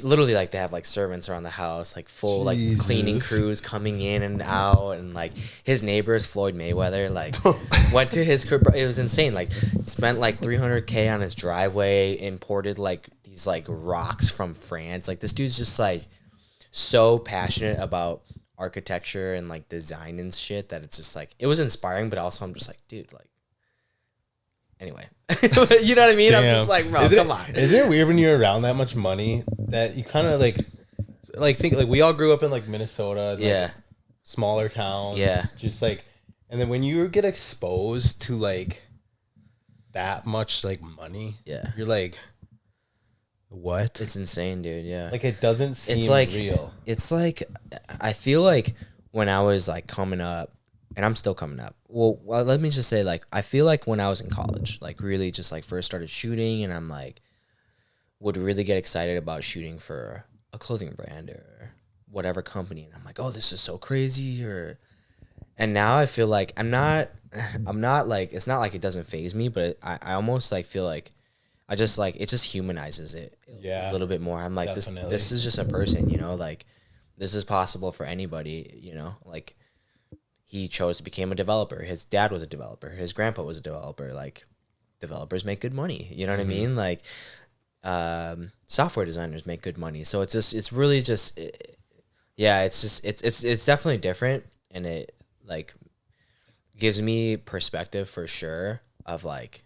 S2: literally like they have like servants around the house, like full like cleaning crews coming in and out. And like his neighbors, Floyd Mayweather, like went to his crib. It was insane. Like spent like $300K on his driveway, imported like these like rocks from France. Like this dude's just like so passionate about architecture and like design and shit that it's just like, it was inspiring, but also I'm just like, dude, like, anyway. You know what I mean?
S1: Damn.
S2: I'm just like, bro, come on.
S1: Isn't it weird when you're around that much money that you kind of like think like we all grew up in like Minnesota, like,
S2: Yeah.
S1: smaller towns,
S2: Yeah.
S1: just like, and then when you get exposed to like that much like money,
S2: Yeah.
S1: you're like, what?
S2: It's insane, dude. Yeah.
S1: Like it doesn't seem
S2: It's like
S1: real.
S2: It's like, I feel like when I was like coming up, and I'm still coming up. Well, let me just say, like, I feel like when I was in college, like really just like first started shooting, and I'm like, would really get excited about shooting for a clothing brand or whatever company, and I'm like, oh, this is so crazy. And now I feel like I'm not like, it's not like it doesn't faze me, but I almost like feel like I just like, it just humanizes it a little bit more. I'm like,
S1: definitely.
S2: this is just a person, you know, like this is possible for anybody, you know, like he chose to become a developer. His dad was a developer. His grandpa was a developer. Like developers make good money. You know what I mean? Like software designers make good money. So it's just, it's really just, it's just, it's definitely different. And it like gives me perspective for sure of like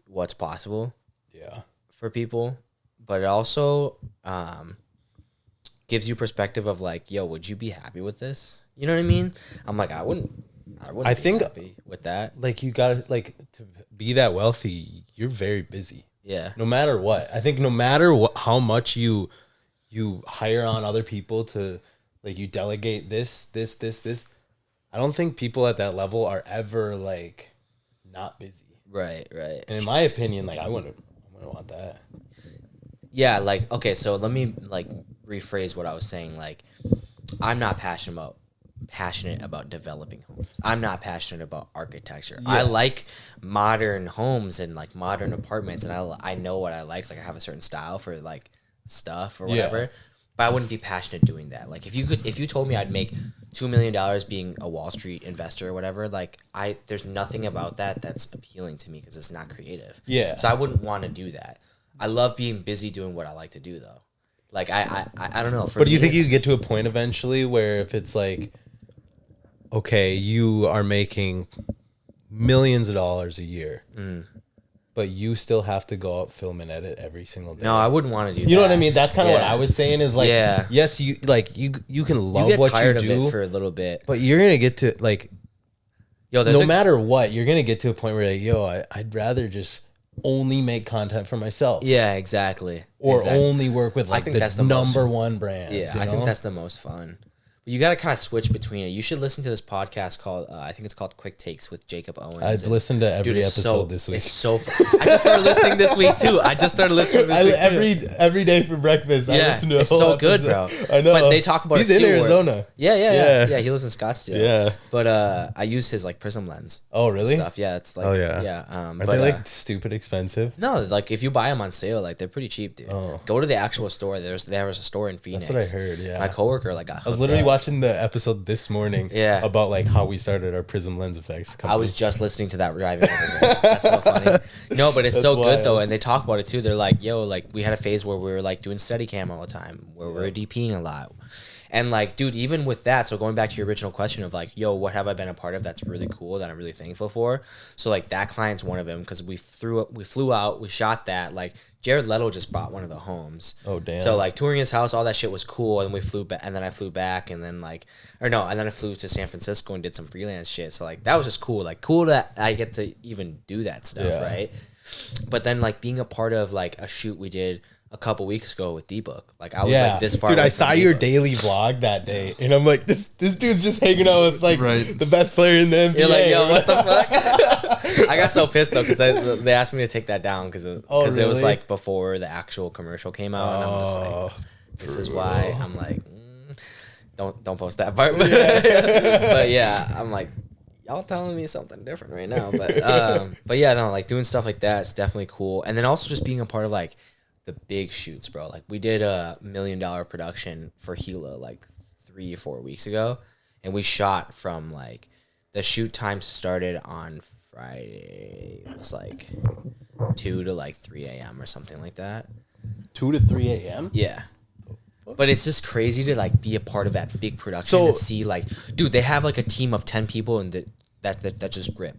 S2: what's possible for people, but it also gives you perspective of like, yo, would you be happy with this? You know what I mean? I'm like, I wouldn't
S1: I
S2: be
S1: think
S2: happy with that.
S1: like you gotta like to be that wealthy, you're very busy.
S2: Yeah.
S1: No matter what. I think no matter what, how much you hire on other people to like you delegate this. I don't think people at that level are ever like not busy.
S2: Right.
S1: And in my opinion, like I wouldn't want that.
S2: Yeah, like, okay, so let me like rephrase what I was saying. Like, I'm not passionate about developing homes. I'm not passionate about architecture. I like modern homes and like modern apartments, and I know what I like. Like I have a certain style for like stuff or whatever. But I wouldn't be passionate doing that. Like if you told me I'd make $2 million being a Wall Street investor or whatever, like there's nothing about that that's appealing to me because it's not creative.
S1: Yeah.
S2: So I wouldn't want to do that. I love being busy doing what I like to do though. Like I don't know.
S1: But do you think you get to a point eventually where if it's like, okay, you are making millions of dollars a year, but you still have to go out, film, and edit every single day?
S2: No, I wouldn't want to do that.
S1: You know what I mean? That's kind of what I was saying is like,
S2: Yeah.
S1: yes, you like you can love
S2: You get
S1: what
S2: tired
S1: you
S2: of
S1: do
S2: it for a little bit.
S1: but you're gonna get to like,
S2: Yo,
S1: no matter what, you're gonna get to a point where like, yo, I'd rather just only make content for myself.
S2: Yeah, exactly.
S1: Or only work with like
S2: think that's
S1: the
S2: the
S1: number
S2: most,
S1: one brands.
S2: Yeah,
S1: you
S2: I think
S1: know?
S2: that's the most fun. But you got to kind of switch between it. You should listen to this podcast called, I think it's called Quick Takes with Jacob Owens.
S1: I've listened to every episode this week.
S2: It's so fun. I just started listening this week too.
S1: Every day for breakfast. I listen to a
S2: it's
S1: whole
S2: so good,
S1: episode.
S2: bro.
S1: I know.
S2: But they talk about
S1: He's
S2: it
S1: in
S2: too, where-
S1: Arizona.
S2: Yeah. He lives in Scottsdale.
S1: Yeah.
S2: But I use his like Prism lens.
S1: Oh, really?
S2: Stuff. Yeah, it's like.
S1: Oh, yeah.
S2: Yeah.
S1: Aren't
S2: But
S1: they like stupid expensive?
S2: no, like if you buy them on sale, like they're pretty cheap, dude.
S1: Oh.
S2: Go to the actual store. There was a store in Phoenix.
S1: That's what I heard, yeah.
S2: My coworker like got.
S1: I was literally watching the episode this morning about like how we started our Prism lens effects company.
S2: I was just listening to that driving over there. That's so funny. No, but it's so good though, and they talk about it too. They're like, yo, like we had a phase where we were like doing Steadicam all the time, where we were DPing a lot. And like, dude, even with that, so going back to your original question of like, yo, what have I been a part of that's really cool that I'm really thankful for? So like that client's one of them because we flew out, we shot that. Like Jared Leto just bought one of the homes.
S1: Oh damn.
S2: So like touring his house, all that shit was cool, and we flew back, and then I flew back, and then like, or no, and then I flew to San Francisco and did some freelance shit. So like that was just cool. Like cool that I get to even do that stuff, right? But then like being a part of like a shoot we did a couple weeks ago with D-Book. Like I was like this far.
S1: Dude,
S2: away
S1: I saw
S2: from
S1: your
S2: D-Book.
S1: daily vlog that day, and I'm like, this dude's just hanging out with like
S3: Right.
S1: the best player in the NBA.
S2: You're like, yo, what the fuck? I got so pissed though because they asked me to take that down because it was
S1: really?
S2: like before the actual commercial came out, and I'm just like, this is why I'm like, don't post that part. But yeah, I'm like, y'all telling me something different right now. But yeah, no, like doing stuff like that is definitely cool, and then also just being a part of like the big shoots, bro. Like we did a $1 million production for Gila like 3 or 4 weeks ago, and we shot from like the shoot time started on Friday. It was like 2 to like 3 a.m. or something like that.
S1: 2 to 3 a.m.
S2: Yeah. But it's just crazy to like be a part of that big production and see like, dude, they have like a team of 10 people and that just grip.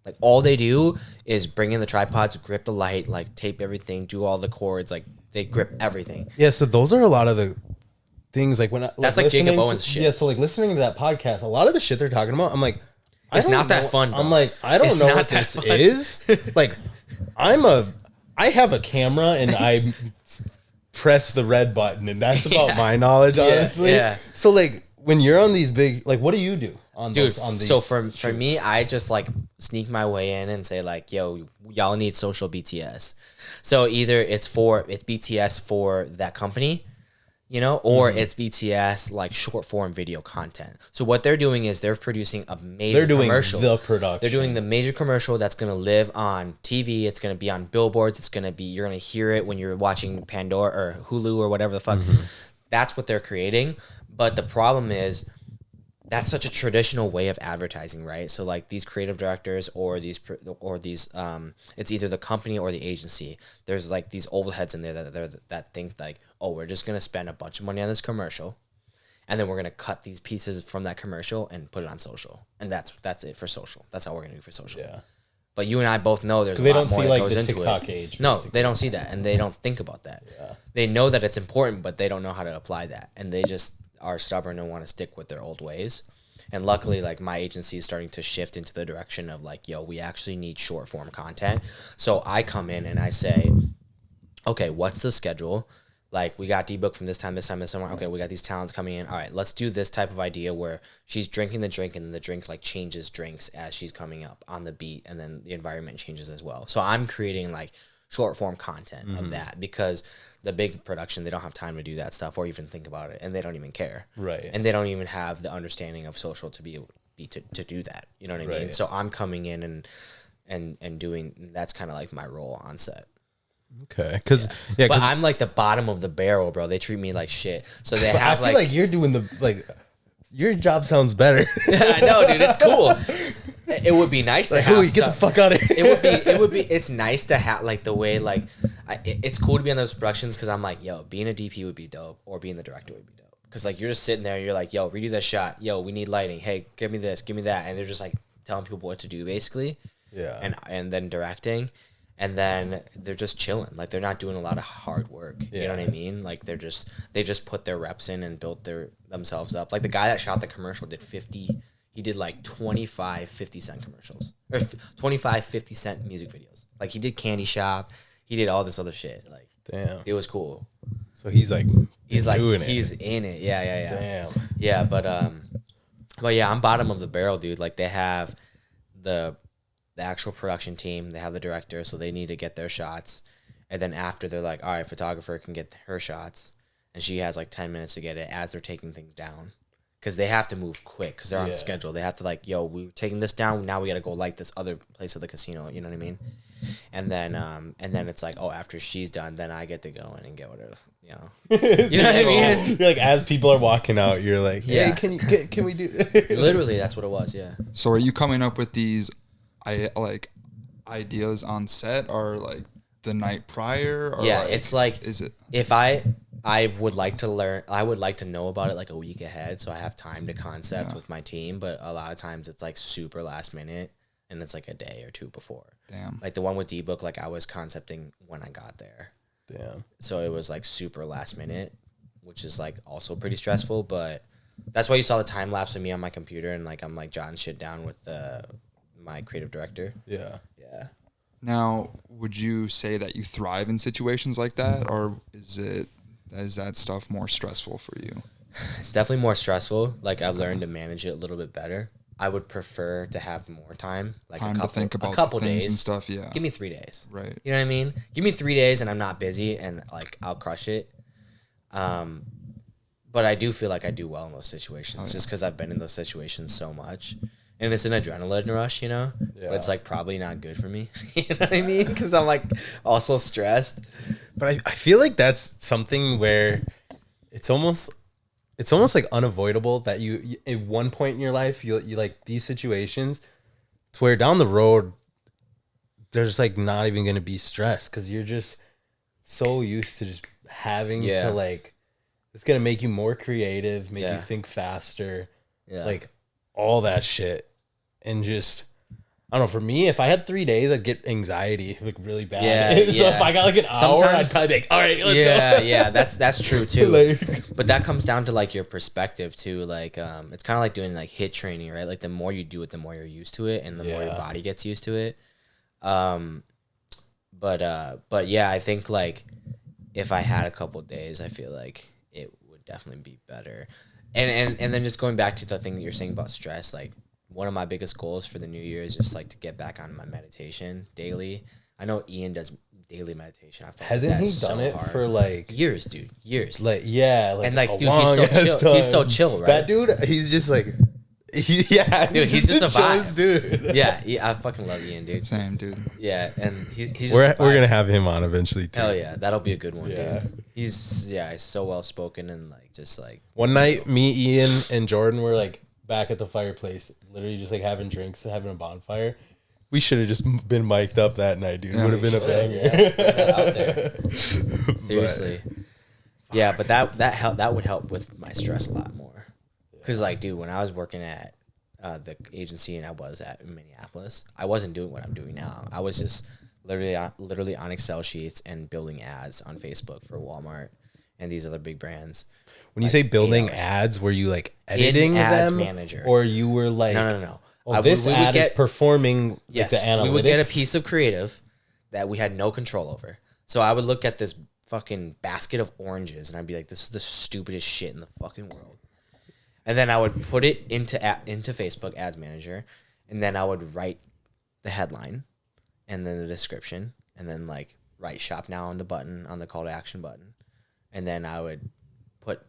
S2: Like all they do is bring in the tripods, grip the light, like tape everything, do all the cords, like they grip everything.
S1: Yeah, so those are a lot of the things like when
S2: That's like Jacob Owen's shit.
S1: Yeah, so like listening to that podcast, a lot of the shit they're talking about, I'm like,
S2: It's not that fun, bro.
S1: I'm like, I don't know what this is. Like, I have a camera and I press the red button, and that's about my knowledge, honestly.
S2: Yeah.
S1: So like when you're on these big, like, what do you do on
S2: Dude,
S1: those? On these
S2: so for me, I just like sneak my way in and say like, yo, y'all need social BTS. So either it's BTS for that company, you know, or it's BTS like short form video content. So what they're doing is they're producing a major commercial.
S1: The production.
S2: They're doing the major commercial that's going to live on TV. It's going to be on billboards. It's going to be, you're going to hear it when you're watching Pandora or Hulu or whatever the fuck. That's what they're creating. But the problem is that's such a traditional way of advertising, right? So like these creative directors or these it's either the company or the agency. There's like these old heads in there that think like, oh, we're just going to spend a bunch of money on this commercial, and then we're going to cut these pieces from that commercial and put it on social. And that's it for social. That's how we're going to do for social. Yeah. But you and I both know there's a lot more that goes into
S1: TikTok
S2: it.
S1: age,
S2: no, they don't see that, and they don't think about that. Yeah. They know that it's important, but they don't know how to apply that, and they just are stubborn and want to stick with their old ways. And luckily, like my agency is starting to shift into the direction of like, yo, we actually need short form content. So I come in and I say, okay, what's the schedule? Like we got D-Book from this time. Okay, we got these talents coming in. All right, let's do this type of idea where she's drinking the drink and the drink like changes drinks as she's coming up on the beat, and then the environment changes as well. So I'm creating like short form content of that, because the big production, they don't have time to do that stuff or even think about it, and they don't even care.
S1: Right.
S2: And they don't even have the understanding of social to be able to do that. You know what I mean? So I'm coming in and doing, that's kind of like my role on set.
S1: Okay. Cause
S2: but I'm like the bottom of the barrel, bro. They treat me like shit. So they have
S1: I feel like you're doing your job sounds better.
S2: I know, dude. It's cool. It would be nice to have.
S1: Huy, get the fuck out of here.
S2: It would be. It's nice to have like the way like it's cool to be on those productions, because I'm like, yo, being a DP would be dope, or being the director would be dope. Because like you're just sitting there and you're like, yo, redo this shot. Yo, we need lighting. Hey, give me this, give me that, and they're just like telling people what to do basically.
S1: Yeah.
S2: And then directing, and then they're just chilling. Like they're not doing a lot of hard work. You know what I mean? Like they just put their reps in and built themselves up. Like the guy that shot the commercial did 50. He did like 25 50-cent commercials, or 25 50-cent music videos. Like he did Candy Shop, he did all this other shit. Like,
S1: damn,
S2: it was cool.
S1: So he's in
S2: it. Yeah.
S1: Damn.
S2: Yeah, but yeah, I'm bottom of the barrel, dude. Like they have the actual production team, they have the director, so they need to get their shots, and then after they're like, all right, photographer can get her shots, and she has like 10 minutes to get it as they're taking things down. Because they have to move quick, because they're on schedule. They have to like, yo, we're taking this down. Now we got to go light this other place of the casino. You know what I mean? And then it's like, oh, after she's done, then I get to go in and get whatever, you know. You know what I mean?
S1: You're like, as people are walking out, you're like, hey, can we do?
S2: Literally, that's what it was. Yeah.
S3: So are you coming up with these, ideas on set, or like the night prior? Or
S2: yeah, it's like,
S3: is it?
S2: I would like to learn. I would like to know about it like a week ahead, so I have time to concept with my team. But a lot of times it's like super last minute, and it's like a day or two before.
S3: Damn.
S2: Like the one with D-Book, like I was concepting when I got there.
S1: Damn.
S2: So it was like super last minute, which is like also pretty stressful. But that's why you saw the time lapse of me on my computer, and like I'm like jotting shit down with my creative director.
S1: Yeah.
S2: Yeah.
S3: Now, would you say that you thrive in situations like that, or is that stuff more stressful for you?
S2: It's definitely more stressful. Like I've learned to manage it a little bit better. I would prefer to have more time, like
S3: Time to think about
S2: a couple
S3: things
S2: days
S3: and stuff. Yeah.
S2: Give me 3 days.
S3: Right.
S2: You know what I mean? Give me 3 days and I'm not busy and like I'll crush it. But I do feel like I do well in those situations just because I've been in those situations so much. And it's an adrenaline rush, you know?
S1: Yeah.
S2: But it's like probably not good for me. You know what I mean? Because I'm like also stressed.
S1: But I feel like that's something where it's almost like unavoidable that you at one point in your life you like these situations to where down the road there's like not even gonna be stress because you're just so used to just having to like it's gonna make you more creative, make you think faster, like all that shit. And just I don't know, for me, if I had 3 days, I'd get anxiety like really bad.
S2: Yeah,
S1: So if I got like an hour, I'd probably be like, all right, let's go.
S2: Yeah, that's true too.
S1: Like,
S2: but that comes down to like your perspective too. Like it's kind of like doing like HIIT training, right? Like the more you do it, the more you're used to it, and the more your body gets used to it. But yeah, I think like if I had a couple days, I feel like it would definitely be better. And then just going back to the thing that you're saying about stress, like one of my biggest goals for the new year is just like to get back on my meditation daily. I know Ian does daily meditation. I
S1: hasn't he done it for like
S2: years, dude? Years.
S1: Like like
S2: and like,
S1: a
S2: dude, he's so chill.
S1: time.
S2: He's so chill, right?
S1: That dude, he's just like, dude, he's just a
S2: vibe,
S1: dude.
S2: Yeah, I fucking love Ian, dude.
S3: Same, dude.
S2: Yeah, and he's
S1: we're gonna have him on eventually too.
S2: Hell yeah, that'll be a good one, dude. He's so well spoken and like just like
S1: one night, me, Ian, and Jordan were like back at the fireplace, literally just like having drinks, having a bonfire. We should have just been mic'd up that night, dude. It would have been a banger.
S2: Yeah, out there. Seriously. Yeah, but that would help with my stress a lot more. Cause like, dude, when I was working at the agency and I was at Minneapolis, I wasn't doing what I'm doing now. I was just literally on Excel sheets and building ads on Facebook for Walmart and these other big brands.
S1: When you say building ads, were you like editing
S2: ads
S1: them?
S2: Manager.
S1: Or you were like,
S2: No.
S1: Oh, this ad is performing
S2: yes,
S1: like the analytics?
S2: We would get a piece of creative that we had no control over. So I would look at this fucking basket of oranges and I'd be like, this is the stupidest shit in the fucking world. And then I would put it into Facebook Ads Manager, and then I would write the headline and then the description, and then like write shop now on the button, on the call to action button. And then I would put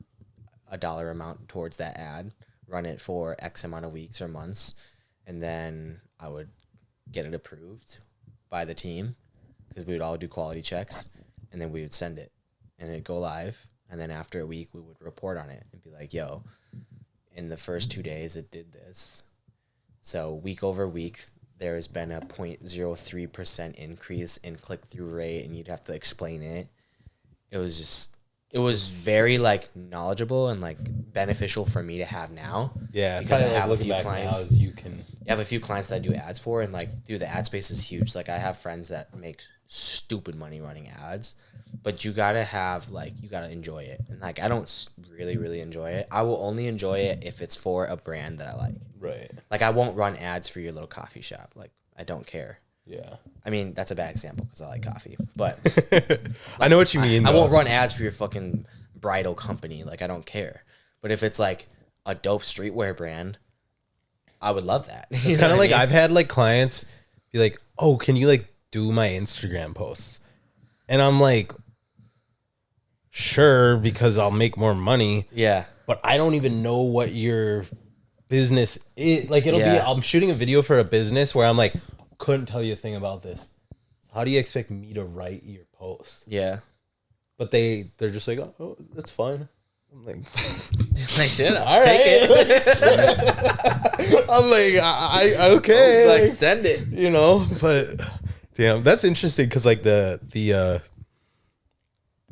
S2: a dollar amount towards that ad, run it for X amount of weeks or months, and then I would get it approved by the team because we would all do quality checks, and then we would send it and it'd go live. And then after a week, we would report on it and be like, yo, in the first 2 days, it did this. So week over week, there has been a 0.03% increase in click-through rate, and you'd have to explain it. It was very like knowledgeable and like beneficial for me to have now.
S1: Yeah,
S2: because I have
S1: like
S2: a few clients.
S1: You
S2: have a few clients that I do ads for, and like, dude, the ad space is huge. Like, I have friends that make stupid money running ads, but you gotta enjoy it. And like, I don't really enjoy it. I will only enjoy it if it's for a brand that I like.
S1: Right.
S2: Like, I won't run ads for your little coffee shop. Like, I don't care.
S1: Yeah.
S2: I mean, that's a bad example because I like coffee, but
S1: I know what you mean.
S2: I won't run ads for your fucking bridal company. Like, I don't care. But if it's like a dope streetwear brand, I would love that.
S1: It's kind of like I've had like clients be like, "Oh, can you like do my Instagram posts?" And I'm like, "Sure," because I'll make more money.
S2: Yeah.
S1: But I don't even know what your business is. Like, it'll be I'm shooting a video for a business where I'm like, couldn't tell you a thing about this. So how do you expect me to write your post?
S2: Yeah.
S1: But they're just like, oh, that's fine. I'm like,
S2: like, shit,
S1: all
S2: take
S1: right.
S2: it.
S1: I'm like, I okay.
S2: Like, send it.
S1: You know, but damn, that's interesting because like the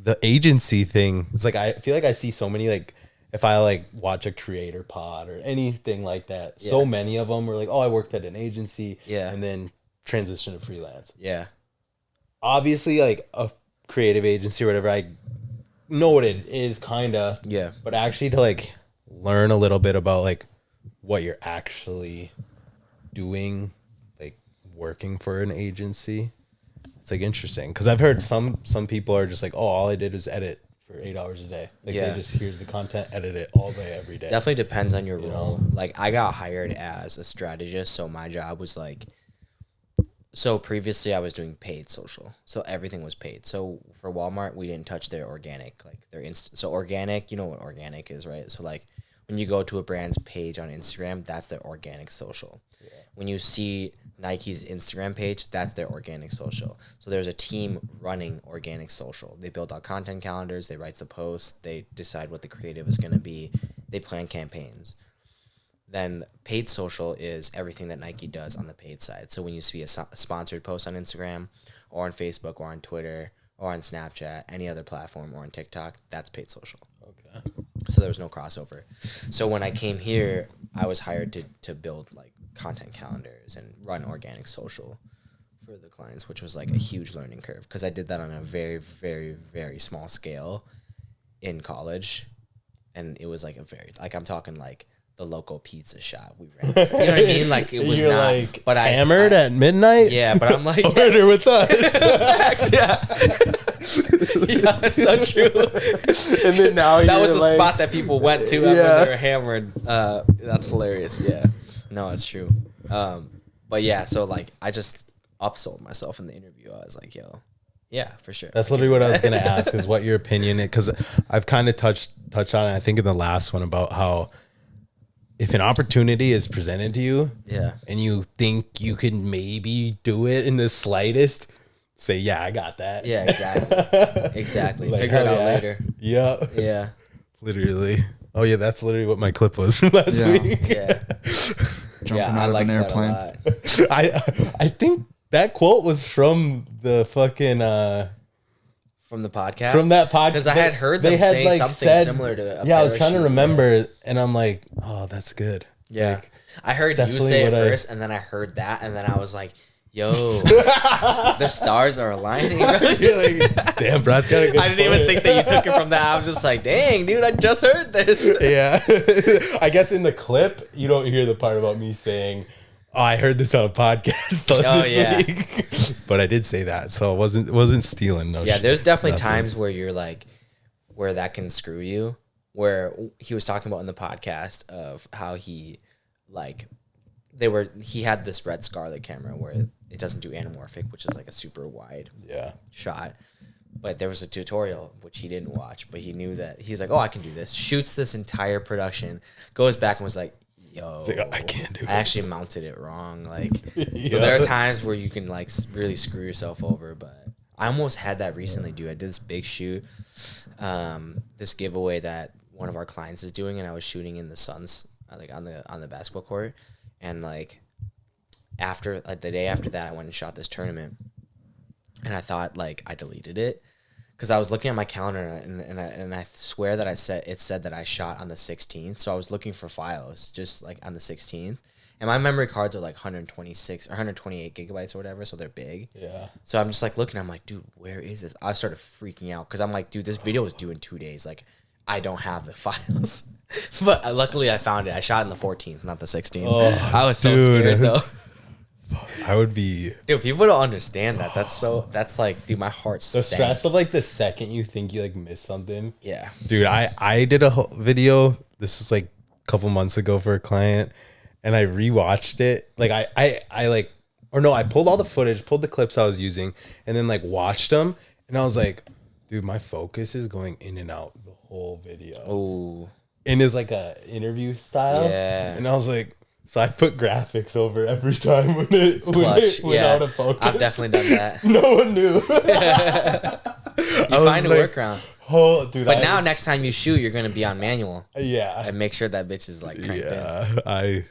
S1: the agency thing, it's like I feel like I see so many, like if I like watch a creator pod or anything like that, so many of them were like, oh, I worked at an agency and then transition to freelance.
S2: Yeah.
S1: Obviously, like a creative agency or whatever, I know what it is, kind of.
S2: Yeah.
S1: But actually to like learn a little bit about like what you're actually doing, like working for an agency, it's like interesting, because I've heard some people are just like, oh, all I did was edit for 8 hours a day. Like they just, here's the content, edit it all day every day.
S2: Definitely depends on your role. Like I got hired as a strategist, so my job was like, so previously I was doing paid social, so everything was paid. So for Walmart, we didn't touch their organic, like their so organic, you know what organic is, right? So like when you go to a brand's page on Instagram, that's their organic social. When you see Nike's Instagram page, that's their organic social. So there's a team running organic social. They build out content calendars, they write the posts, they decide what the creative is going to be, they plan campaigns. Then paid social is everything that Nike does on the paid side. So when you see a sponsored post on Instagram or on Facebook or on Twitter or on Snapchat, any other platform, or on TikTok, that's paid social.
S1: Okay.
S2: So there was no crossover. So when I came here, I was hired to build like content calendars and run organic social for the clients, which was like a huge learning curve, because I did that on a very, very, very small scale in college. And it was like a very, like I'm talking like the local pizza shop we ran. You know what I mean? Like it was
S1: You're
S2: not,
S1: like
S2: but
S1: hammered at midnight.
S2: Yeah, but I'm like
S1: order with us.
S2: Yeah, that's so true.
S1: And then now
S2: that was the
S1: like,
S2: spot that people went to when they were hammered. That's hilarious. Yeah, no, it's true. But yeah, so like I just upsold myself in the interview. I was like, yo, yeah, for sure.
S1: That's literally what I was gonna ask, is what your opinion is, because I've kind of touched on it, I think in the last one, about how if an opportunity is presented to you, and you think you can maybe do it in the slightest, say, yeah, I got that.
S2: Yeah, exactly.
S1: Like,
S2: Figure it out later.
S1: Yeah. Literally. Oh yeah, that's literally what my clip was from last week.
S2: Yeah.
S3: Jumping out of an airplane.
S1: I think that quote was from the fucking
S2: from the podcast?
S1: From that podcast.
S2: Because I had heard them say like something similar to
S1: I was trying to remember, and I'm like, oh, that's good.
S2: Yeah.
S1: Like,
S2: I heard you say it first, and then I heard that, and then I was like, yo, the stars are aligning.
S1: Like, damn, Brad's got a good
S2: I didn't even think that you took it from that. I was just like, dang, dude, I just heard this.
S1: Yeah. I guess in the clip, you don't hear the part about me saying, oh, I heard this on a podcast this week. But I did say that, so it wasn't stealing. No.
S2: Yeah, there's definitely times where you're like, where that can screw you. Where he was talking about in the podcast of how he, like, he had this red Scarlet camera where it doesn't do anamorphic, which is like a super wide shot. But there was a tutorial which he didn't watch, but he knew that he's like, oh, I can do this. Shoots this entire production, goes back and was like, yo,
S1: like, oh, I can't do it.
S2: I actually mounted it wrong. Like, so there are times where you can like really screw yourself over. But I almost had that recently, dude. I did this big shoot, this giveaway that one of our clients is doing, and I was shooting in the Suns, like on the basketball court, and like after like the day after that, I went and shot this tournament, and I thought like I deleted it. Because I was looking at my calendar, and I swear that it said that I shot on the 16th. So I was looking for files just like on the 16th. And my memory cards are like 126 or 128 gigabytes or whatever, so they're big.
S1: Yeah.
S2: So I'm just like looking, I'm like, dude, where is this? I started freaking out because I'm like, dude, this video was due in 2 days. Like, I don't have the files. But luckily I found it. I shot in the 14th, not the 16th.
S1: Oh,
S2: I was so scared though.
S1: I would be.
S2: Dude, people don't understand that. That's like, dude, my heart's
S1: the stress of like the second you think you like missed something.
S2: Yeah.
S1: Dude, I did a whole video. This was like a couple months ago for a client, and I rewatched it. Like I pulled all the footage, pulled the clips I was using, and then like watched them, and I was like, dude, my focus is going in and out the whole video.
S2: Oh.
S1: And it's like a interview style.
S2: Yeah.
S1: And I was like, so I put graphics over every time when it went out of focus.
S2: I've definitely done that.
S1: No one knew.
S2: You find a workaround.
S1: Oh, dude.
S2: But now next time you shoot, you're gonna be on manual.
S1: Yeah.
S2: And make sure that bitch is like cranked in.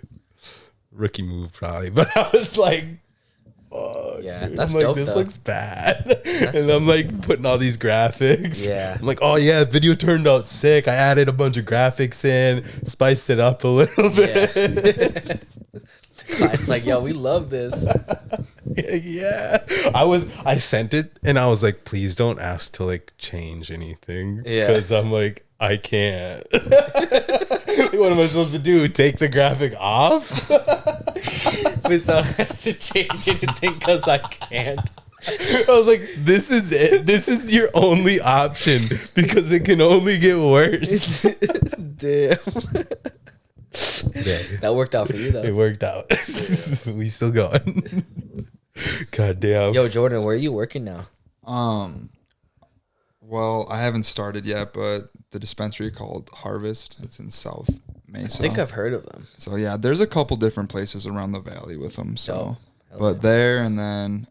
S1: Rookie move probably. But I was like,
S2: Yeah,
S1: Dude,
S2: that's
S1: I'm like,
S2: dope,
S1: this
S2: though.
S1: looks bad. And I'm like putting all these graphics.
S2: Yeah.
S1: I'm like, oh yeah, video turned out sick. I added a bunch of graphics in, spiced it up a little bit.
S2: Yeah. It's like, yo, we love this.
S1: Yeah. I sent it and I was like, please don't ask to like change anything.
S2: Yeah.
S1: Because I'm like, I can't. What am I supposed to do? Take the graphic off?
S2: But someone has to change anything because I can't.
S1: I was like, this is it. This is your only option because it can only get worse.
S2: Damn. That worked out for you,
S1: It
S2: though.
S1: worked out. We still going. God damn.
S2: Yo, Jordan, where are you working now?
S3: Well, I haven't started yet, but the dispensary called Harvest. It's in South Mesa.
S2: I think I've heard of them.
S3: So yeah, there's a couple different places around the valley with them. So,
S2: Hell
S3: but
S2: yeah.
S3: there and then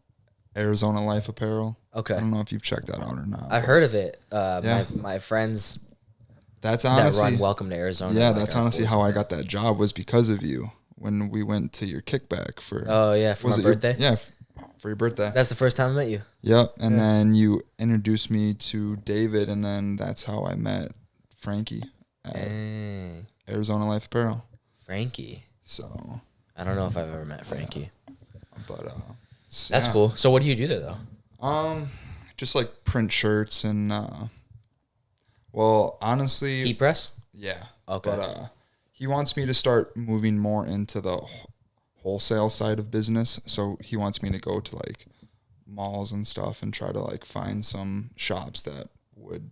S3: Arizona Life Apparel.
S2: Okay.
S3: I don't know if you've checked that out or not.
S2: I heard of it.
S3: Yeah.
S2: My friends
S3: That's
S2: that
S3: honestly,
S2: run Welcome to Arizona.
S3: yeah,
S2: like,
S3: that's
S2: are
S3: honestly
S2: boys
S3: how I
S2: with
S3: got that job was because of you when we went to your kickback for.
S2: Oh, yeah, for my
S3: it your-
S2: birthday?
S3: yeah, for your birthday.
S2: That's the first time I met you.
S3: Yep, and then you introduced me to David, and then that's how I met Frankie at
S2: Dang.
S3: Arizona Life Apparel.
S2: Frankie.
S3: So,
S2: I don't know if I've ever met Frankie.
S3: but
S2: That's
S3: yeah.
S2: cool. So what do you do there, though?
S3: Just like print shirts and well, honestly,
S2: Heat press?
S3: yeah.
S2: Okay.
S3: But he wants me to start moving more into the wholesale side of business. So he wants me to go to like malls and stuff and try to like find some shops that would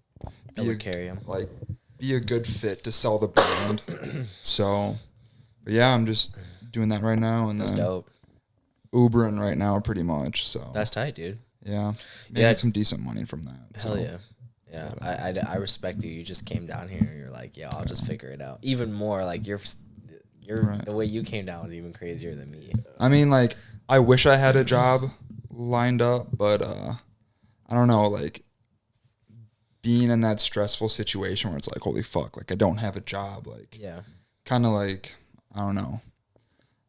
S2: carry them.
S3: like be a good fit to sell the brand. So, but yeah, I'm just doing that right now and
S2: That's
S3: then
S2: dope.
S3: Ubering right now pretty much. So
S2: That's tight, dude.
S3: yeah, making
S2: Yeah.
S3: some decent money from that.
S2: Hell
S3: so.
S2: yeah. Yeah, I respect you. You just came down here. You're like, yeah, I'll just figure it out. Even more, like you're
S3: Right.
S2: the way you came down was even crazier than me.
S3: I mean, like, I wish I had a job lined up, but I don't know, like, being in that stressful situation where it's like, holy fuck, like, I don't have a job, like,
S2: Yeah,
S3: kind of like, I don't know,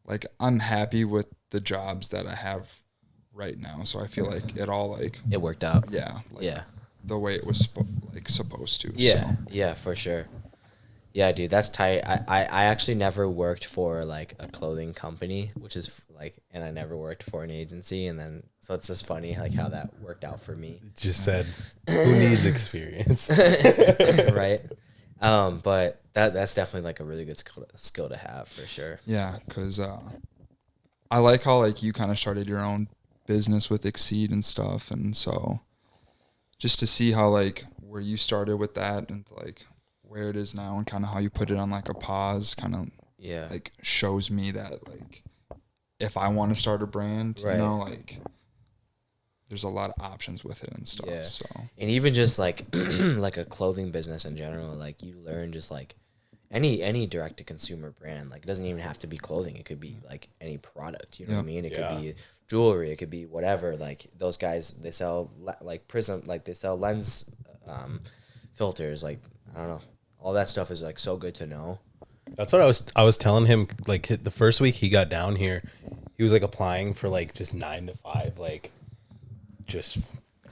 S3: like, I'm happy with the jobs that I have right now, so I feel like it all, like,
S2: it worked out.
S3: yeah, like,
S2: Yeah,
S3: the way it was supposed to.
S2: yeah,
S3: so.
S2: yeah, for sure. Yeah, dude, that's tight. I actually never worked for like a clothing company, which is like, and I never worked for an agency, and then so it's just funny like how that worked out for me.
S1: Just said, who needs experience?
S2: Right. But that's definitely like a really good skill to have for sure.
S3: Yeah, because I like how like you kind of started your own business with Exceed and stuff, and so just to see how like where you started with that and like where it is now and kind of how you put it on like a pause kind of
S2: Yeah.
S3: like shows me that like if I want to start a brand,
S2: Right.
S3: you know, like there's a lot of options with it and stuff.
S2: Yeah.
S3: So
S2: And even just like like a clothing business in general, like you learn just like any direct to consumer brand, like it doesn't even have to be clothing. It could be like any product, you know what I mean? It
S1: Yeah.
S2: could be jewelry, it could be whatever. Like those guys, they sell like prism, like they sell lens filters, like I don't know. All that stuff is like so good to know.
S1: That's what I was telling him. Like the first week he got down here, he was like applying for like just 9 to 5, like just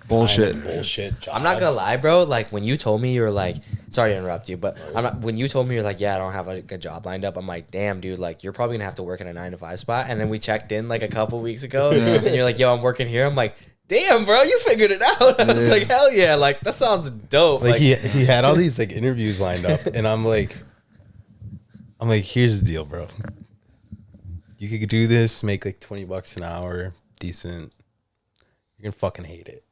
S3: bullshit.
S1: kind of bullshit jobs.
S2: I'm not gonna lie, bro. Like when you told me you were like, sorry to interrupt you, but when you told me you're like, yeah, I don't have like a job lined up. I'm like, damn, dude, like you're probably gonna have to work in a 9 to 5 spot. And then we checked in like a couple weeks ago, and you're like, yo, I'm working here. I'm like, damn, bro, you figured it out. I was like, hell yeah, like that sounds dope.
S1: Like he had all these like interviews lined up, and I'm like, here's the deal, bro. You could do this, make like $20 an hour, decent. You're gonna fucking hate it.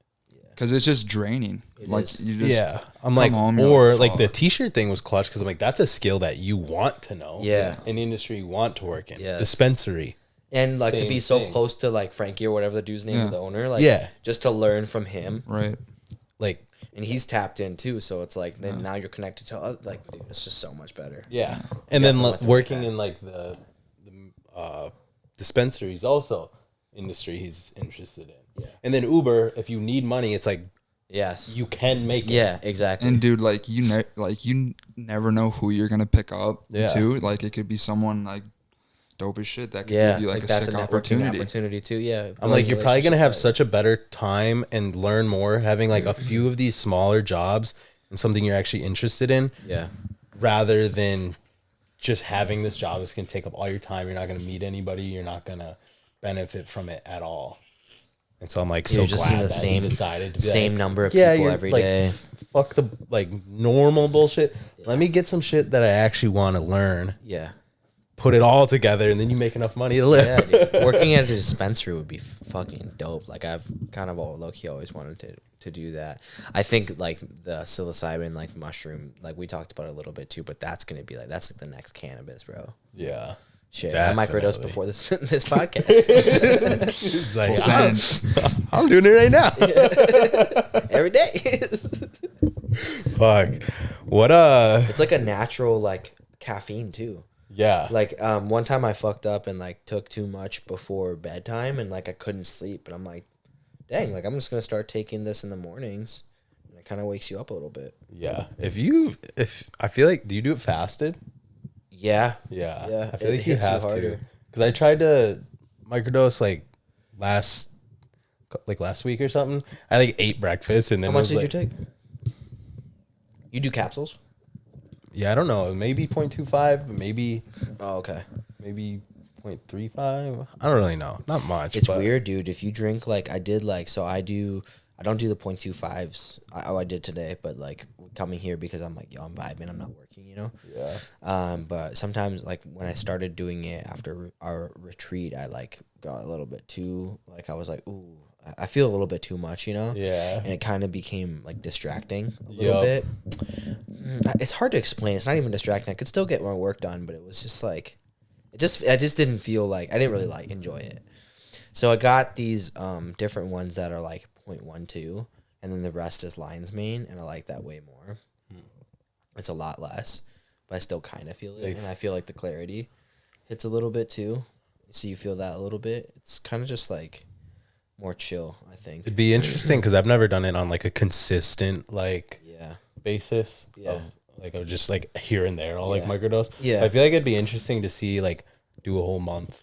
S3: Because it's just draining.
S2: It
S3: like
S2: is.
S3: you just
S1: Yeah, I'm
S3: come
S1: like,
S3: home, you're
S1: or
S3: like,
S1: like the
S3: fuck.
S1: T-shirt thing was clutch because I'm like, that's a skill that you want to know.
S2: Yeah.
S1: in the industry you want to work in.
S2: Yes.
S1: Dispensary.
S2: and like to
S1: Same
S2: be so
S1: thing.
S2: close to like Frankie or whatever the dude's name
S3: Yeah.
S2: of the owner, like
S1: Yeah.
S2: just to learn from him.
S3: right.
S1: Like,
S2: And he's tapped in too, so it's like then now you're connected to us. Like dude, it's just so much better.
S1: yeah, and then
S2: Definitely went through
S1: working
S2: that.
S1: in like the dispensaries also industry he's interested in.
S2: Yeah.
S1: And then Uber, if you need money, it's like
S2: Yes.
S1: you can make it.
S2: Yeah. Exactly.
S3: And dude, like you never know who you're gonna pick up
S1: Yeah.
S3: too. Like it could be someone like dope as shit. That could
S2: Yeah,
S3: give you like a
S2: that's
S3: sick
S2: a networking
S3: opportunity.
S2: too. Yeah,
S1: I'm like, you're probably gonna have
S2: relationships,
S1: such a better time and learn more having like a few of these smaller jobs and something you're actually interested in,
S2: yeah,
S1: rather than just having this job that's gonna take up all your time. You're not gonna meet anybody. You're not gonna benefit from it at all. And so I'm like
S2: you're
S1: so
S2: just seeing
S1: glad
S2: the
S1: that
S2: same
S1: he decided to be
S2: same
S1: like,
S2: number of
S1: yeah,
S2: people
S1: you're
S2: every
S1: like,
S2: day.
S1: fuck the like normal bullshit. Let me get some shit that I actually want to learn.
S2: Yeah.
S1: Put it all together, and then you make enough money to live.
S2: Yeah, dude. Working at a dispensary would be fucking dope. Like I've kind of low-key always wanted to do that. I think like the psilocybin, like mushroom, like we talked about it a little bit too, but that's gonna be like that's like the next cannabis, bro.
S1: Yeah.
S2: Shit, I
S1: Definitely.
S2: microdosed before this this podcast.
S1: It's like, I'm doing it right now.
S2: Every day.
S1: Fuck. What
S2: It's like a natural like caffeine too.
S1: yeah.
S2: Like one time I fucked up and like took too much before bedtime and like I couldn't sleep, but I'm like, dang, like I'm just gonna start taking this in the mornings. And it kind of wakes you up a little bit.
S1: Yeah. If I feel like, do you do it fasted?
S2: Yeah.
S1: Yeah.
S2: Yeah,
S1: I feel
S2: it
S1: like you
S2: hits you
S1: have to.
S2: harder.
S1: Because I tried to microdose like last week or something. I like ate breakfast and then
S2: How much
S1: was
S2: did you
S1: like,
S2: take? You do capsules?
S1: Yeah, I don't know. Maybe 0.25, maybe
S2: Oh, okay.
S1: 0.35. I don't really know. Not much.
S2: It's
S1: but
S2: weird, dude. If you drink like I did, like so I don't do the 0.25s. I did today, but like coming here because I'm like, yo, I'm vibing. I'm not working, you know.
S1: Yeah.
S2: But sometimes like when I started doing it after our retreat, I like got a little bit too like I was like, ooh, I feel a little bit too much, you know.
S1: Yeah.
S2: And it kind of became like distracting a little
S1: Yup.
S2: bit. It's hard to explain. It's not even distracting. I could still get my work done, but it was just like, I just didn't feel like I didn't really like enjoy it. So I got these different ones that are like 0.12, and then the rest is lion's mane, and I like that way more. It's a lot less, but I still kind of feel it, and I feel like the clarity hits a little bit too. So you feel that a little bit. It's kind of just like more chill, I think.
S1: It'd be interesting because I've never done it on like a consistent like
S2: Yeah.
S1: basis.
S2: Yeah.
S1: Of just like here and there, I'll like microdose.
S2: Yeah.
S1: I feel like it'd be interesting to see like do a whole month.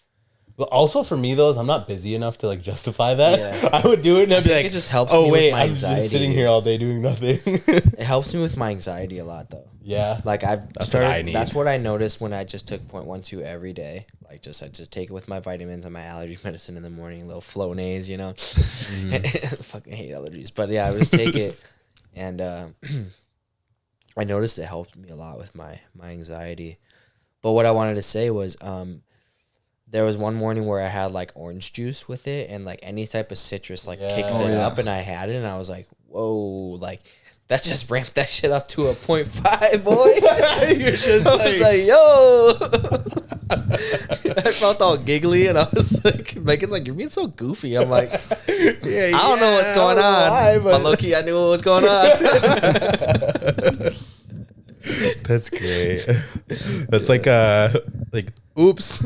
S1: But also for me, though, is I'm not busy enough to like justify that.
S2: Yeah.
S1: I would do it and I'd be
S2: think
S1: like,
S2: it just helps
S1: oh
S2: me with
S1: wait,
S2: my
S1: I'm
S2: anxiety,
S1: just sitting
S2: dude.
S1: here all day doing nothing.
S2: It helps me with my anxiety a lot, though.
S1: Yeah.
S2: Like
S1: That's what I need.
S2: That's what I noticed when I just took 0.12 every day. Like I just take it with my vitamins and my allergy medicine in the morning, a little Flonase, you know. Fucking hate allergies, but yeah, I would just take it, and I noticed it helped me a lot with my anxiety. But what I wanted to say was, there was one morning where I had like orange juice with it, and like any type of citrus like kicks
S1: Yeah.
S2: it
S1: Oh, yeah.
S2: up, and I had it, and I was like, whoa, like. That just ramped that shit up to a 0.5, boy.
S1: You're just
S2: I was like, yo. I felt all giggly, and I was like, Megan's like, you're being so goofy. I'm like, I don't know what's going on.
S1: Why,
S2: but low-key, I knew what was going on.
S1: That's great. That's like oops.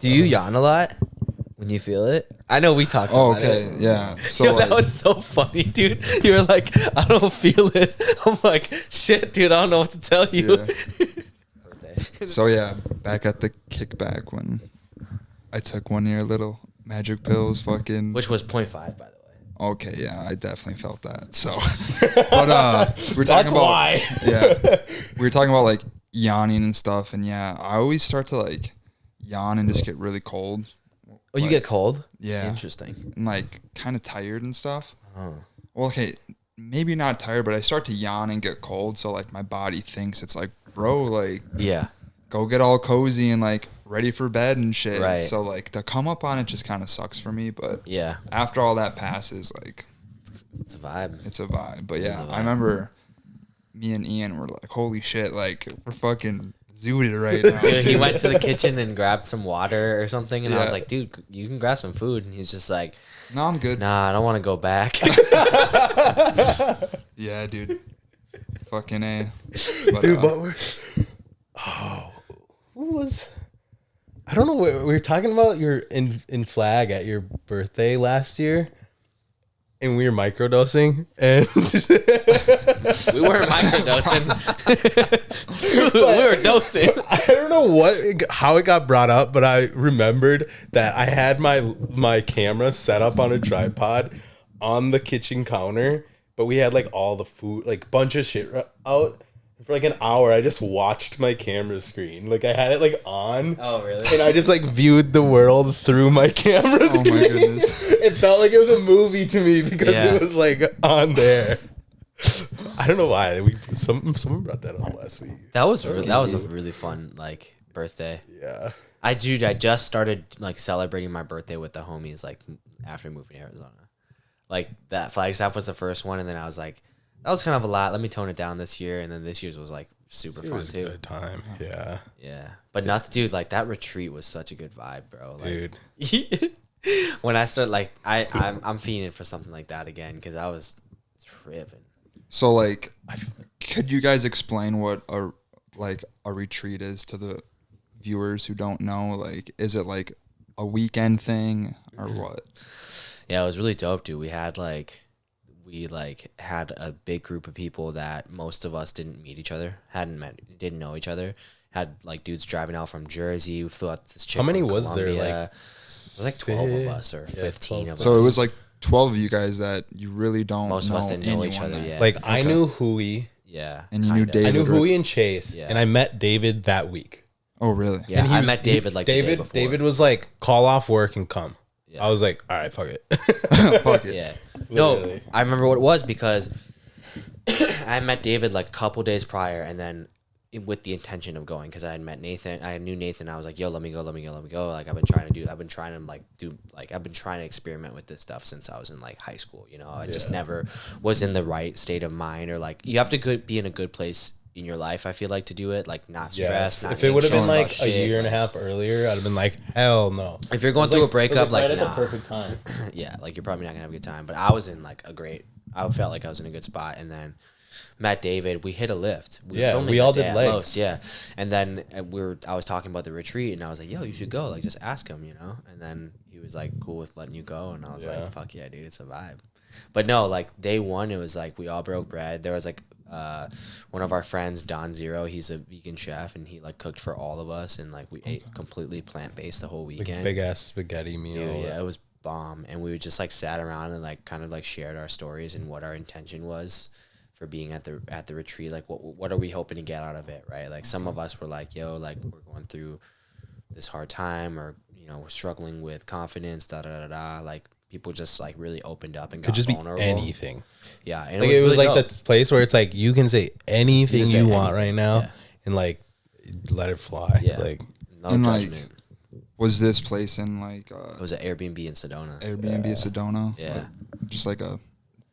S2: Do you yawn a lot when you feel it? I know we talked
S3: Oh,
S2: about
S3: okay,
S2: it.
S3: yeah. So
S2: Yo, that
S3: like,
S2: was so funny, dude. You were like, I don't feel it. I'm like, shit, dude, I don't know what to tell you.
S3: yeah. So yeah, back at the kickback when I took one of your little magic pills, fucking.
S2: Which was 0.5, by the way.
S3: Okay, yeah, I definitely felt that. So, but we're talking
S1: That's
S3: about
S1: why.
S3: yeah, we were talking about like yawning and stuff, and yeah, I always start to like yawn and just get really cold.
S2: Oh, you get cold?
S3: Yeah.
S2: Interesting.
S3: And like kind of tired and stuff.
S2: Oh.
S3: Well, okay, maybe not tired, but I start to yawn and get cold, so like my body thinks it's like, bro, like
S2: Yeah.
S3: go get all cozy and like ready for bed and shit.
S2: Right.
S3: So like the come up on it just kind of sucks for me, but
S2: Yeah.
S3: after all that passes, like
S2: It's a vibe.
S3: it's a vibe. But
S2: It is
S3: yeah,
S2: a
S3: I
S2: vibe.
S3: remember me and Ian were like, holy shit, like we're fucking zooted right now.
S2: Dude, he went to the kitchen and grabbed some water or something, and I was
S3: Yeah.
S2: like, dude, you can grab some food. And he's just like,
S3: No, I'm good.
S2: nah, I don't want to go back.
S3: Yeah, dude. Fucking A.
S1: Dude, but who was? I don't know. We were talking about your in flag at your birthday last year, and we were microdosing, and
S2: We weren't microdosing. We were dosing.
S1: I don't know how it got brought up, but I remembered that I had my camera set up on a tripod on the kitchen counter, but we had like all the food, like bunch of shit out. For like an hour, I just watched my camera screen. Like I had it like on.
S2: Oh, really?
S1: And I just like viewed the world through my camera screen.
S3: Oh my goodness.
S1: It felt like it was a movie to me because
S2: Yeah.
S1: it was like on there. I don't know why. Someone brought that up last week.
S2: That was a really fun like birthday.
S1: Yeah.
S2: I just started like celebrating my birthday with the homies like after moving to Arizona. Like that Flagstaff was the first one, and then I was like, that was kind of a lot. Let me tone it down this year, and then this year's was like super
S1: It
S2: fun
S1: was a
S2: too.
S1: good time. Yeah.
S2: Yeah, but nothing, dude. Like that retreat was such a good vibe, bro. Like,
S1: Dude.
S2: when I started, like I'm fiending for something like that again because I was tripping.
S3: So like, could you guys explain what a retreat is to the viewers who don't know? Like, is it like a weekend thing or what?
S2: Yeah, it was really dope, dude. We had a big group of people that most of us didn't meet each other, didn't know each other. Had like dudes driving out from Jersey. We flew out this chick.
S1: How many
S2: from
S1: was there,
S2: Colombia.
S1: like,
S2: it was like 12 of us or 15 of us.
S3: So it was like 12 of you guys that you really don't
S2: Most of us didn't know each
S3: anyone
S2: other
S3: that-
S2: yet.
S1: Like I knew HUY.
S2: Yeah,
S3: And you knew
S2: kinda.
S3: David.
S1: I knew
S3: right?
S1: HUY and Chase.
S2: Yeah.
S1: And I met David that week.
S3: Oh, really?
S2: Yeah,
S1: And he
S2: I
S1: was-
S2: met David like the day before.
S1: David was like, call off work and come.
S2: Yeah.
S1: I was like, all right, fuck it.
S3: Fuck it.
S2: Yeah.
S1: Literally.
S2: No, I remember what it was because I met David like a couple days prior, and then with the intention of going because I had met Nathan. I knew Nathan. I was like, yo, let me go. Like I've been trying to experiment with this stuff since I was in like high school. You know, I just never was in the right state of mind, or like you have to be in a good place in your life. I feel like to do it, like not stressed. Not
S1: If it would have been
S2: anxious
S1: like
S2: about
S1: a
S2: shit,
S1: year and a half earlier, I'd have been like, hell no.
S2: If you're going through a breakup, like
S1: right
S2: nah.
S1: at the perfect time.
S2: Yeah, like you're probably not gonna have a good time. But I was in like I felt like I was in a good spot, and then met David. We hit a lift.
S1: Yeah,
S2: filming
S1: we
S2: that
S1: all
S2: day
S1: did
S2: at
S1: legs.
S2: Los, yeah, and then I was talking about the retreat, and I was like, yo, you should go. Like just ask him, you know. And then he was like cool with letting you go, and I was like, fuck yeah, dude, it's a vibe. But no, like day one, it was like we all broke bread. There was like one of our friends, Don Zero. He's a vegan chef, and he like cooked for all of us, and like we ate completely plant based the whole weekend.
S1: Big ass spaghetti meal.
S2: Dude, yeah, it was bomb. And we just like sat around and like kind of like shared our stories and what our intention was for being at the retreat. Like what are we hoping to get out of it, right? Like some of us were like, yo, like we're going through this hard time, or you know, we're struggling with confidence, da da da da. Like people just like really opened up and
S1: Could
S2: got
S1: just
S2: vulnerable.
S1: be anything.
S2: Yeah, and
S1: Like it was
S2: really
S1: like
S2: dope.
S1: that place where it's like you can say anything
S2: You can say
S1: you want
S2: anything,
S1: right now,
S2: yeah.
S1: and like let it fly.
S2: Yeah.
S1: Like
S2: No
S3: And, like,
S2: judgment.
S3: Was this place in like
S2: It was an Airbnb in Sedona.
S3: Airbnb in Sedona?
S2: Yeah.
S3: Like, just like a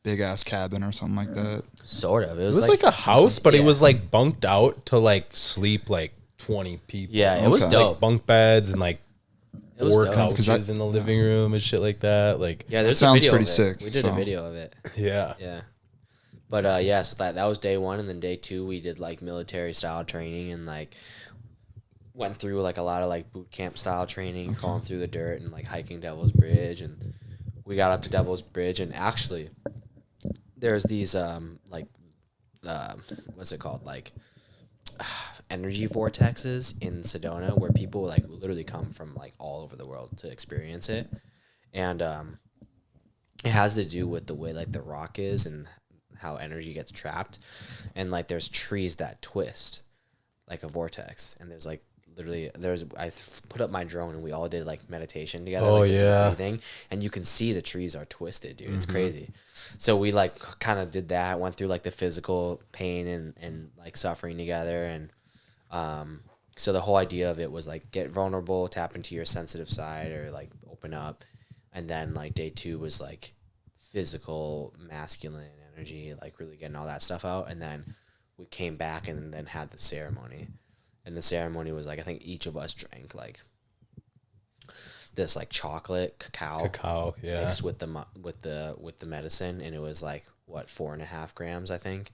S3: big ass cabin or something like that.
S2: Sort of.
S1: it was like a house, but it was like bunked out to like sleep like 20 people.
S2: Yeah, it was
S3: Okay.
S2: dope.
S1: Like bunk beds and like
S2: It was
S1: 4
S2: dope.
S1: couches in the living room and shit like that. Like
S2: Yeah, there's
S3: sounds
S2: a video
S3: pretty
S2: of it.
S3: sick,
S2: We did a
S3: so.
S2: video of it.
S1: yeah.
S2: Yeah. But yeah, so that was day one, and then day two we did like military style training and like went through like a lot of like boot camp style training, crawling through the dirt and like hiking Devil's Bridge, and we got up to Devil's Bridge, and actually there's these what's it called, like energy vortexes in Sedona where people like literally come from like all over the world to experience it, and it has to do with the way like the rock is and how energy gets trapped, and like there's trees that twist like a vortex, and there's like literally put up my drone and we all did like meditation together.
S1: Oh,
S2: like, the deep
S1: yeah.
S2: breathing, and you can see the trees are twisted, dude. It's crazy. So we like kind of did that, went through like the physical pain and like suffering together, and so the whole idea of it was like get vulnerable, tap into your sensitive side, or like open up, and then like day two was like physical masculine energy, like really getting all that stuff out, and then we came back and then had the ceremony, and the ceremony was like I think each of us drank like this like chocolate cacao
S1: Yeah.
S2: mixed with the medicine, and it was like what 4.5 grams I think.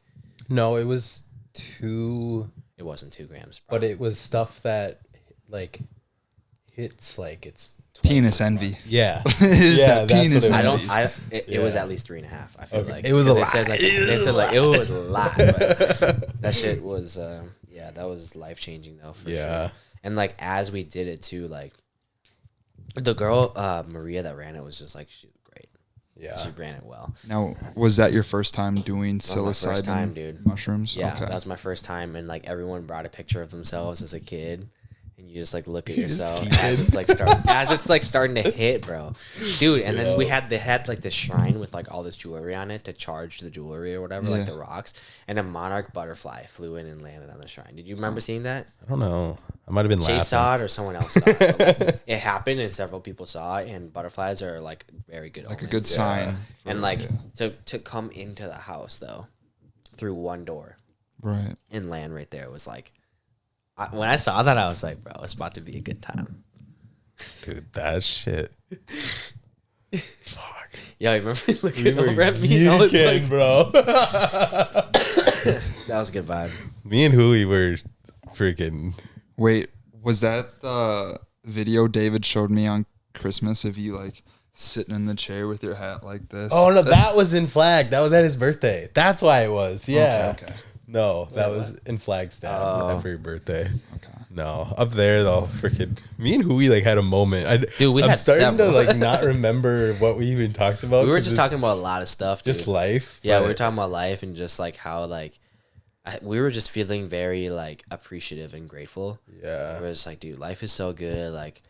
S1: No, it was 2,
S2: It wasn't 2 grams,
S1: but it was stuff that like hits like it's
S3: Penis envy.
S1: Yeah.
S3: Is
S1: Yeah,
S3: that
S1: that's
S3: penis
S1: what it
S3: envy?
S1: is.
S2: It was at least 3.5. I feel
S1: Okay.
S2: like
S1: It was a
S2: 'Cause
S1: lot.
S2: They said like it was a lot. But that shit was that was life changing though for
S1: Yeah.
S2: sure. And like as we did it too, like the girl Maria that ran it was just like she was great.
S1: Yeah.
S2: She ran it well.
S3: Now, was that your first time doing
S2: That was my
S3: psilocybin
S2: first time, dude.
S3: mushrooms?
S2: Yeah,
S3: Okay.
S2: that was my first time, and like everyone brought a picture of themselves as a kid, and you just like look at
S1: You just
S2: yourself
S1: keep
S2: as
S1: it.
S2: it's like starting to hit, bro, dude. And then they had like this shrine with like all this jewelry on it to charge the jewelry or whatever, like
S3: Yeah.
S2: the rocks, and a monarch butterfly flew in and landed on the shrine. Did you remember seeing that?
S1: I don't know. I might have been laughing.
S2: Chase saw it or someone else saw it. But, like, it happened and several people saw it, and butterflies are like very good
S3: Like a
S2: omens.
S3: good sign. for-
S2: And like
S3: yeah.
S2: to come into the house though through one door
S3: Right.
S2: and land right there was like when I saw that I was like, bro, it's about to be a good time.
S1: Dude, that shit. Fuck.
S2: Yo, you remember
S1: We
S2: looking
S1: were
S2: over at me? I was
S1: geeking,
S2: like,
S1: bro.
S2: that was a good vibe.
S1: Me and Huey were freaking.
S3: Wait, was that the video David showed me on Christmas of you like sitting in the chair with your hat like this?
S1: Oh no, that was in Flag. That was at his birthday. That's why it was. Yeah.
S3: Okay.
S1: No, that was in Flagstaff
S2: Oh.
S1: for your birthday.
S3: Okay.
S1: No, up there though, freaking. Me and Huey like had a moment.
S2: Dude, we
S1: I'm
S2: had
S1: starting
S2: several.
S1: to like not remember what we even talked about.
S2: We were
S1: 'cause
S2: just
S1: it's
S2: talking about a lot of stuff, dude.
S1: just life.
S2: Yeah, we
S1: but-
S2: were talking about life and just like how like we were just feeling very like appreciative and grateful.
S1: Yeah.
S2: We were just like, dude, life is so good. Like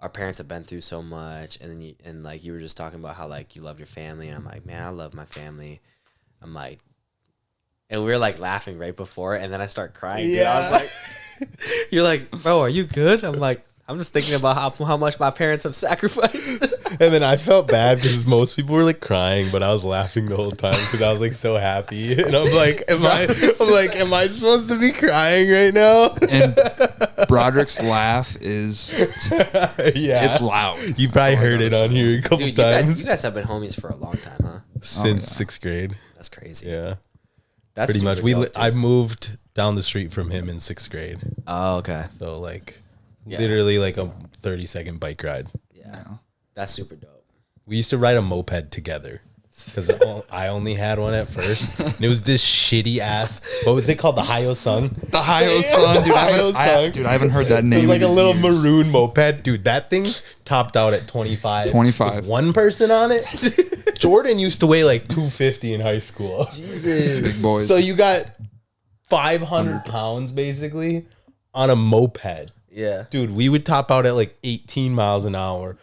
S2: our parents have been through so much, and then like you were just talking about how like you love your family, and I'm like, man, I love my family. I'm like, and we were like laughing right before, and then I start crying. Dude. I was like, you're like, bro, are you good? I'm like, I'm just thinking about how much my parents have sacrificed.
S1: And then I felt bad because most people were like crying, but I was laughing the whole time because I was like so happy. And I'm like, am I supposed to be crying right now?
S3: And Broderick's laugh is
S1: Yeah.
S3: it's loud.
S1: You probably heard it on here a couple
S2: Dude, you
S1: times
S2: you guys have been homies for a long time, huh?
S1: since
S3: yeah.
S1: 6th grade.
S2: That's crazy.
S1: Yeah.
S2: That's
S1: Pretty much.
S2: super dope, dude.
S1: I moved down the street from him in 6th grade.
S2: Oh, okay.
S1: So like
S2: Yeah.
S1: literally like a 30-second bike ride.
S2: Yeah. That's super dope.
S1: We used to ride a moped together because I only had one at first. And it was this shitty ass. What was it called? The HUY Sun.
S3: The Hi-Yo Sun, dude. I haven't heard that
S1: It
S3: name.
S1: was like a
S3: in
S1: little
S3: years.
S1: maroon moped. Dude, that thing topped out at 25.
S3: 25.
S1: With one person on it. Jordan used to weigh like 250 in high school.
S3: Big boys.
S1: So you got 500 pounds basically on a moped.
S2: Yeah.
S1: Dude, we would top out at like 18 miles an hour.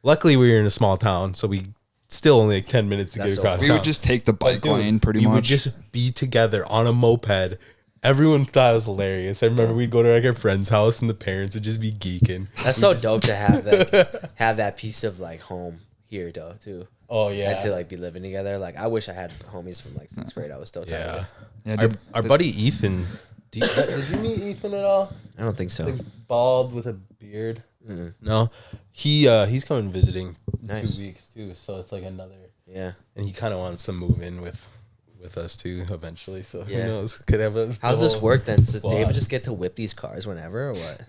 S1: Luckily, we were in a small town, so we still only like 10 minutes to
S2: That's
S1: get
S2: so
S1: across
S2: funny.
S3: we
S1: town.
S3: would just take the bike
S1: Dude,
S3: lane pretty
S1: we
S3: much.
S1: would just be together on a moped. Everyone thought it was hilarious. I remember we'd go to like our friend's house and the parents would just be geeking.
S2: That's so dope to have that have that piece of like home here though too.
S1: Oh yeah.
S2: And to like be living together. Like I wish I had homies from like 6th grade I was still tied
S1: Yeah.
S2: with.
S3: yeah,
S1: Our,
S3: dude,
S1: our buddy Ethan. Did you meet Ethan at all?
S2: I don't think so.
S1: Like bald with a beard. No, he's coming visiting in
S2: Nice.
S1: 2 weeks too. So it's like another,
S2: Yeah.
S1: and he kind of wants to move in with us too eventually. So
S2: Yeah.
S1: who knows? Could have a.
S2: How's
S1: the
S2: this
S1: whole
S2: work then? So
S1: squad.
S2: David just get to whip these cars whenever or what?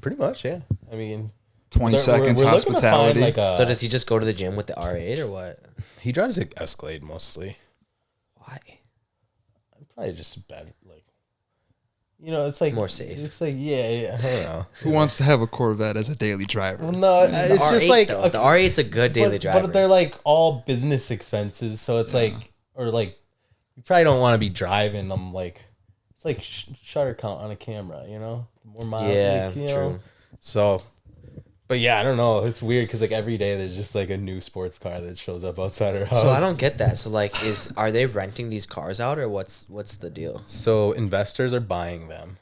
S1: Pretty much, yeah. I mean,
S3: 20 seconds
S1: we're looking to find,
S3: hospitality.
S1: like a,
S2: So does he just go to the gym with the R8 or what?
S1: he drives like Escalade mostly.
S2: Why?
S1: Probably just bad, like, it's like
S2: More safe.
S1: It's like yeah, I don't know.
S3: Who wants to have a Corvette as a daily driver?
S1: Well, no,
S2: The
S1: it's just
S2: R8
S1: like
S2: though. The R8's a good daily driver.
S1: But they're like all business expenses, so it's like, or like, you probably don't want to be driving them. Like, it's like shutter count on a camera, The more miles,
S2: Yeah,
S1: like,
S2: true.
S1: So, but yeah, I don't know. It's weird because like every day there's just like a new sports car that shows up outside our house.
S2: So I don't get that. So like are they renting these cars out or what's the deal?
S1: So investors are buying them,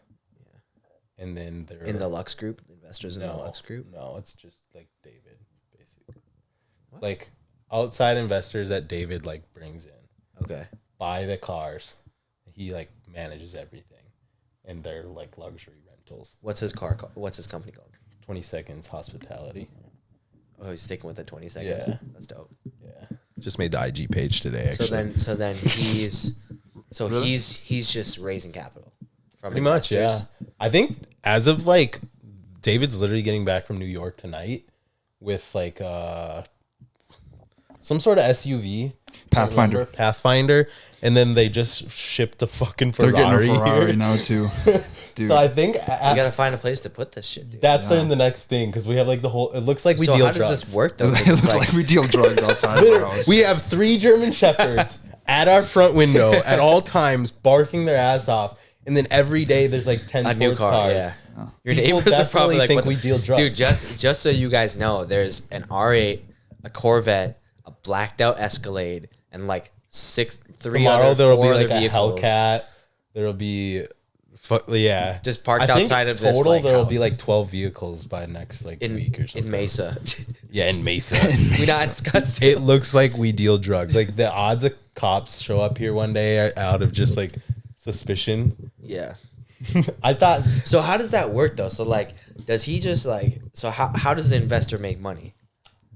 S1: and then they're
S2: In the Lux group? Investors in the Lux group?
S1: No, it's just like David, basically. Like outside investors that David like brings in.
S2: Okay.
S1: Buy the cars. He like manages everything, and they're like luxury rentals.
S2: What's his company called?
S1: 20 Seconds Hospitality.
S2: Oh, he's sticking with the 20 seconds.
S1: Yeah.
S2: That's dope.
S1: Yeah, just made the IG page today. Actually,
S2: So then he's he's just raising capital from
S1: pretty much. Yeah,
S2: investors.
S1: I think as of like David's literally getting back from New York tonight with like some sort of SUV. Pathfinder. And then they just shipped a fucking Ferrari.
S3: They're getting a Ferrari
S1: here.
S3: now too. Dude.
S1: So I think
S2: You gotta find a place to put this shit, dude.
S1: that's the next thing, because we have like the whole. It looks like we
S2: So
S1: deal
S2: how
S1: drugs.
S2: does this work though? 'Cause
S3: It
S2: it's
S3: looks like we deal drugs outside of our house.
S1: We have 3 German Shepherds at our front window at all times, barking their ass off, and then every day there's like 10
S2: a
S1: sports
S2: new car,
S1: cars.
S2: yeah. Your
S1: People
S2: neighbors are probably
S1: definitely
S2: like,
S1: think
S2: what
S1: we deal drugs.
S2: Dude, just so you guys know, there's an R8, a Corvette, a blacked out Escalade, and like 3
S1: Tomorrow
S2: other,
S1: there will
S2: 4
S1: be
S2: other
S1: like a
S2: vehicles.
S1: Hellcat. There will be,
S2: Just parked
S1: I think
S2: outside of this,
S1: total
S2: like,
S1: there will
S2: house.
S1: be like 12 vehicles by next like week or something.
S2: In Mesa.
S1: Yeah, in Mesa.
S2: We not in Scottsdale.
S1: It looks like we deal drugs. Like the odds of cops show up here one day are out of just like suspicion.
S2: Yeah.
S1: I thought
S2: So how does that work though? So like, does he just like? So how does the investor make money?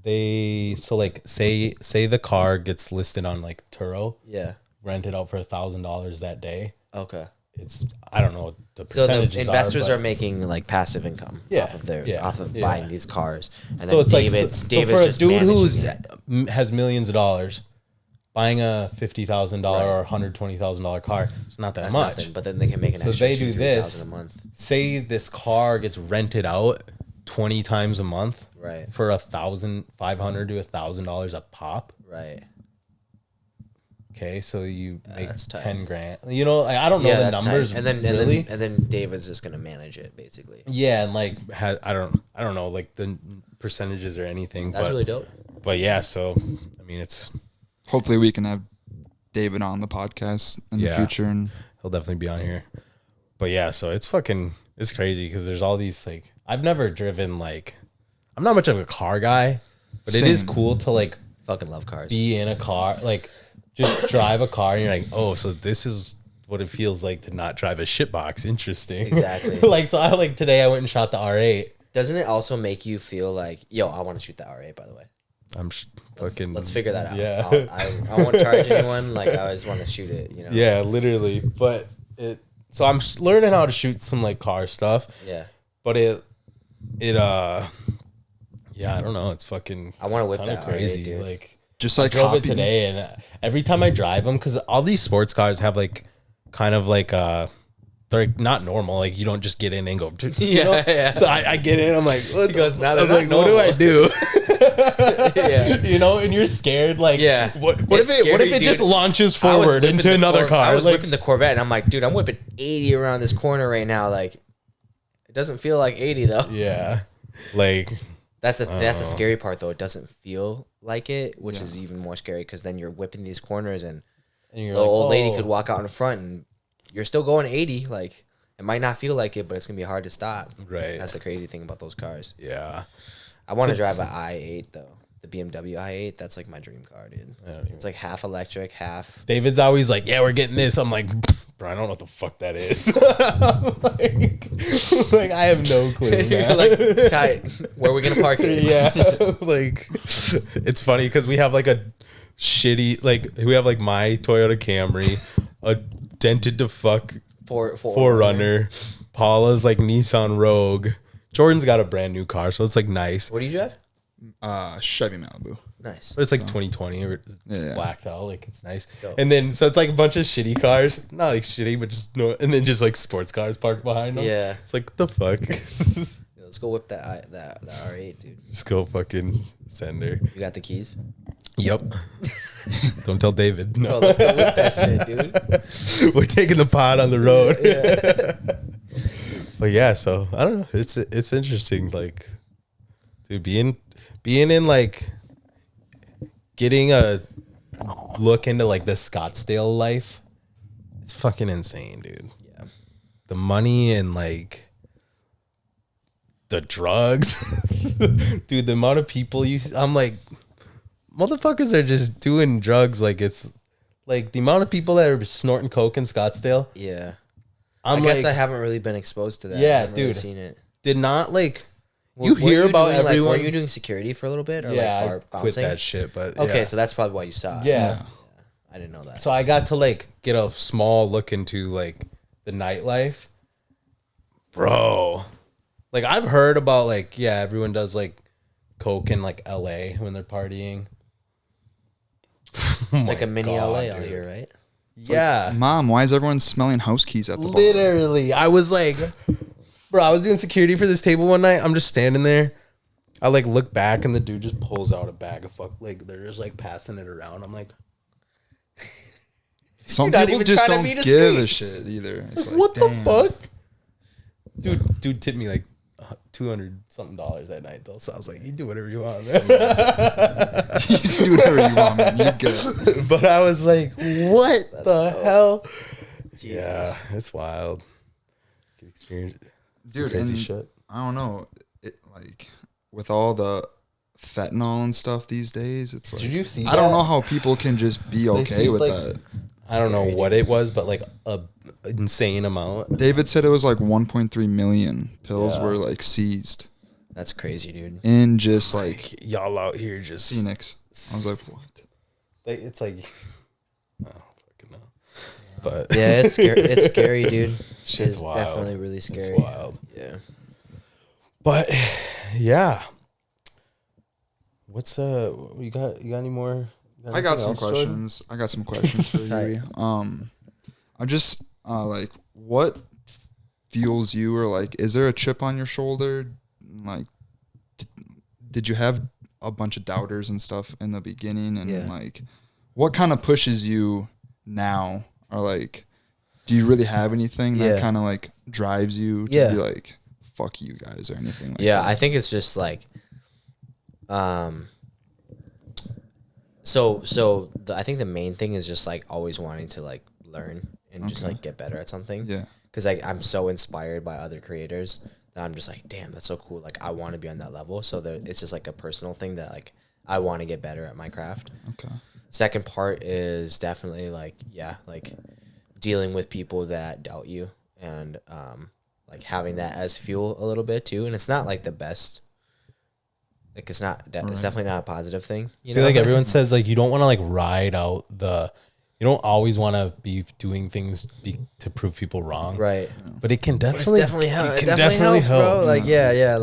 S1: like say the car gets listed on like Turo,
S2: Yeah.
S1: rented out for $1,000 that day.
S2: Okay.
S1: It's I don't know what the
S2: So
S1: percentages
S2: the investors are
S1: but-
S2: making like passive income off of buying these cars, and
S1: So
S2: then
S1: it's
S2: David's
S1: like for a
S2: just
S1: dude
S2: managing
S1: who's
S2: it.
S1: has millions of dollars, buying a $50,000 or $120,000 car, it's not that
S2: That's
S1: much.
S2: nothing, but then they can make an
S1: So
S2: extra
S1: they do
S2: 2,000-3,000
S1: this.
S2: a month.
S1: Say this car gets rented out 20 times a month,
S2: Right.
S1: for $1,500 to $1,000 a pop.
S2: Right.
S1: Okay, so you make
S2: that's tight.
S1: 10 grand. You know, like, I don't know the
S2: that's
S1: numbers.
S2: tight. And
S1: really.
S2: then David's just gonna manage it basically.
S1: Yeah, and like I don't know like the percentages or anything.
S2: That's
S1: but,
S2: really dope.
S1: But yeah, so I mean, it's
S3: Hopefully we can have David on the podcast in the future, and
S1: he'll definitely be on here. But yeah, so it's crazy because there's all these like I've never driven like I'm not much of a car guy, but it is
S3: Same.
S1: cool to like
S2: Fucking love cars.
S1: be in a car, like just drive a car and you're like, oh, so this is what it feels like to not drive a shitbox. Interesting.
S2: Exactly.
S1: Like, so today I went and shot the R8.
S2: Doesn't it also make you feel like, yo, I want to shoot the R8 by the way?
S1: Fucking.
S2: Let's figure that out.
S1: Yeah.
S2: I won't charge anyone. Like I always want to shoot it. You know.
S1: Yeah, literally. But so I'm learning how to shoot some like car stuff.
S2: Yeah.
S1: But yeah, I don't know. It's fucking.
S2: I want to whip
S1: kinda
S2: that
S1: crazy.
S2: R8, dude.
S1: Like
S3: just
S1: I
S3: like
S1: drove it
S3: copy.
S1: today, and every time I drive them, because all these sports cars have like kind of like they're not normal. Like you don't just get in and go. You know?
S2: Yeah.
S1: So I get in. I'm like, what,
S2: goes, "Now they're
S1: I'm
S2: not
S1: like, what do I do?
S2: Yeah.
S1: You know, and you're scared. Like,
S2: Yeah.
S1: What
S2: It's
S1: if
S2: scary,
S1: it just
S2: dude.
S1: launches
S2: I was
S1: forward
S2: whipping
S1: into
S2: the
S1: another car?
S2: I was
S1: like,
S2: whipping the Corvette, and I'm like, dude, I'm whipping 80 around this corner right now. Like, it doesn't feel like 80 though.
S1: yeah, like
S2: That's the scary part though. It doesn't feel like it, which is even more scary because then you're whipping these corners and
S1: you're
S2: the
S1: like,
S2: old lady
S1: oh.
S2: could walk out in front and you're still going 80. Like it might not feel like it, but it's gonna be hard to stop.
S1: Right.
S2: That's the crazy thing about those cars.
S1: Yeah.
S2: I want to drive an i8 though. The BMW i8. That's like my dream car, dude. It's like half electric, half.
S1: David's always like, yeah, we're getting this. I'm like, bro, I don't know what the fuck that is. like, I have no clue.
S2: You're
S1: Man.
S2: like, tight. Where are we gonna park it?
S1: Yeah. Like, it's funny because we have like a shitty, like, we have like my Toyota Camry, a dented to fuck Forerunner. Paula's like Nissan Rogue. Jordan's got a brand new car, so it's like nice.
S2: What do you drive?
S3: Chevy Malibu.
S2: Nice.
S1: But it's like 2020 or
S3: Yeah.
S1: blacked out, like it's nice.
S2: Dope.
S1: And then so it's like a bunch of shitty cars, not like shitty, but just no, and then just like sports cars parked behind them.
S2: Yeah.
S1: It's like the fuck.
S2: Let's go whip that R8, dude.
S1: Just go fucking send her.
S2: You got the keys?
S1: Yep. Don't tell David.
S2: Bro,
S1: No,
S2: let's go whip that shit, dude.
S1: we're taking the pod on the road.
S2: Yeah.
S1: But yeah, so I don't know. It's interesting, like, dude, being in like getting a look into like the Scottsdale life. It's fucking insane, dude.
S2: Yeah.
S1: The money and like the drugs, dude. The amount of people I'm like, motherfuckers are just doing drugs. Like it's like the amount of people that are snorting coke in Scottsdale.
S2: Yeah.
S1: I
S2: I haven't really been exposed to that.
S1: Yeah,
S2: I haven't really
S1: dude.
S2: seen it.
S1: Did not like
S2: Were-
S1: you
S2: were
S1: hear about
S2: doing,
S1: everyone.
S2: Like, were you doing security for a little bit? Or
S1: Yeah,
S2: like
S1: I
S2: bar
S1: quit
S2: bouncing?
S1: that shit. But
S2: Okay,
S1: yeah.
S2: so that's probably why you saw it.
S1: Yeah.
S2: I didn't know that.
S1: So I got to like get a small look into like the nightlife, bro. Like I've heard about like, yeah, everyone does like coke in like LA when they're partying.
S2: It's like a mini LA out here, right?
S1: Yeah.
S3: Like, Mom, why is everyone smelling house keys at the bar?
S1: Literally. I was like, bro, I was doing security for this table one night. I'm just standing there. I like look back and the dude just pulls out a bag of like they're just like passing it around. I'm like,
S3: Some
S2: You're not
S3: people
S2: even
S3: just
S2: trying to
S3: don't
S2: be
S3: give
S2: discreet.
S3: a shit either. It's like,
S1: what the
S3: damn.
S1: fuck? Dude tipped me like $200 something that night though. So I was like, you do whatever you want, man.
S3: You can do whatever you want, man. You're good.
S1: But I was like, what the hell?
S2: Jesus.
S1: Yeah, it's wild. Get experience,
S3: Dude,
S1: crazy
S3: and
S1: shit.
S3: I don't know. It like with all the fentanyl and stuff these days, it's like
S1: Did you see?
S3: I don't
S1: that?
S3: know how people can just be okay
S1: seized,
S3: with
S1: like,
S3: that.
S1: I don't know
S2: Scary,
S1: what
S2: dude.
S1: it was, but like a insane amount.
S3: David said it was like 1.3 million pills
S1: Yeah.
S3: were like seized
S2: That's crazy, dude.
S3: in just like
S1: Y'all out here just
S3: Phoenix. I was like, what?
S1: it's like I don't fucking know. But
S2: Yeah, it's scary. It's scary, dude.
S1: Shit's
S2: It's
S1: wild.
S2: definitely really scary.
S1: It's wild.
S2: Yeah.
S1: But yeah. What's you got any more? You
S3: I got
S1: anything
S3: some
S1: else, Jordan?
S3: questions. I got some questions for you.
S2: Right.
S3: I just like what fuels you, or like is there a chip on your shoulder? Like did you have a bunch of doubters and stuff in the beginning, and
S2: Yeah.
S3: like what kind of pushes you now, or like do you really have anything that
S2: Yeah.
S3: kind of like drives you to
S2: Yeah.
S3: be like fuck you guys or anything like
S2: Yeah,
S3: that?
S2: I think it's just like, I think the main thing is just like always wanting to like learn and just
S3: Okay.
S2: like get better at something.
S3: Yeah.
S2: Because I'm so inspired by other creators that I'm just like, damn, that's so cool. Like I want to be on that level. So it's just like a personal thing that like I want to get better at my craft.
S3: Okay.
S2: Second part is definitely like, yeah, like dealing with people that doubt you and like having that as fuel a little bit too. And it's not like the best. Like it's not. It's definitely not a positive thing. You
S1: I feel
S2: know,
S1: like everyone says like you don't want to like ride out you don't always want to be doing things to prove people wrong,
S2: right?
S1: But it can
S2: But it's
S1: definitely
S2: definitely help.
S1: it
S2: It
S1: can
S2: definitely helps,
S1: help.
S2: bro. Like yeah.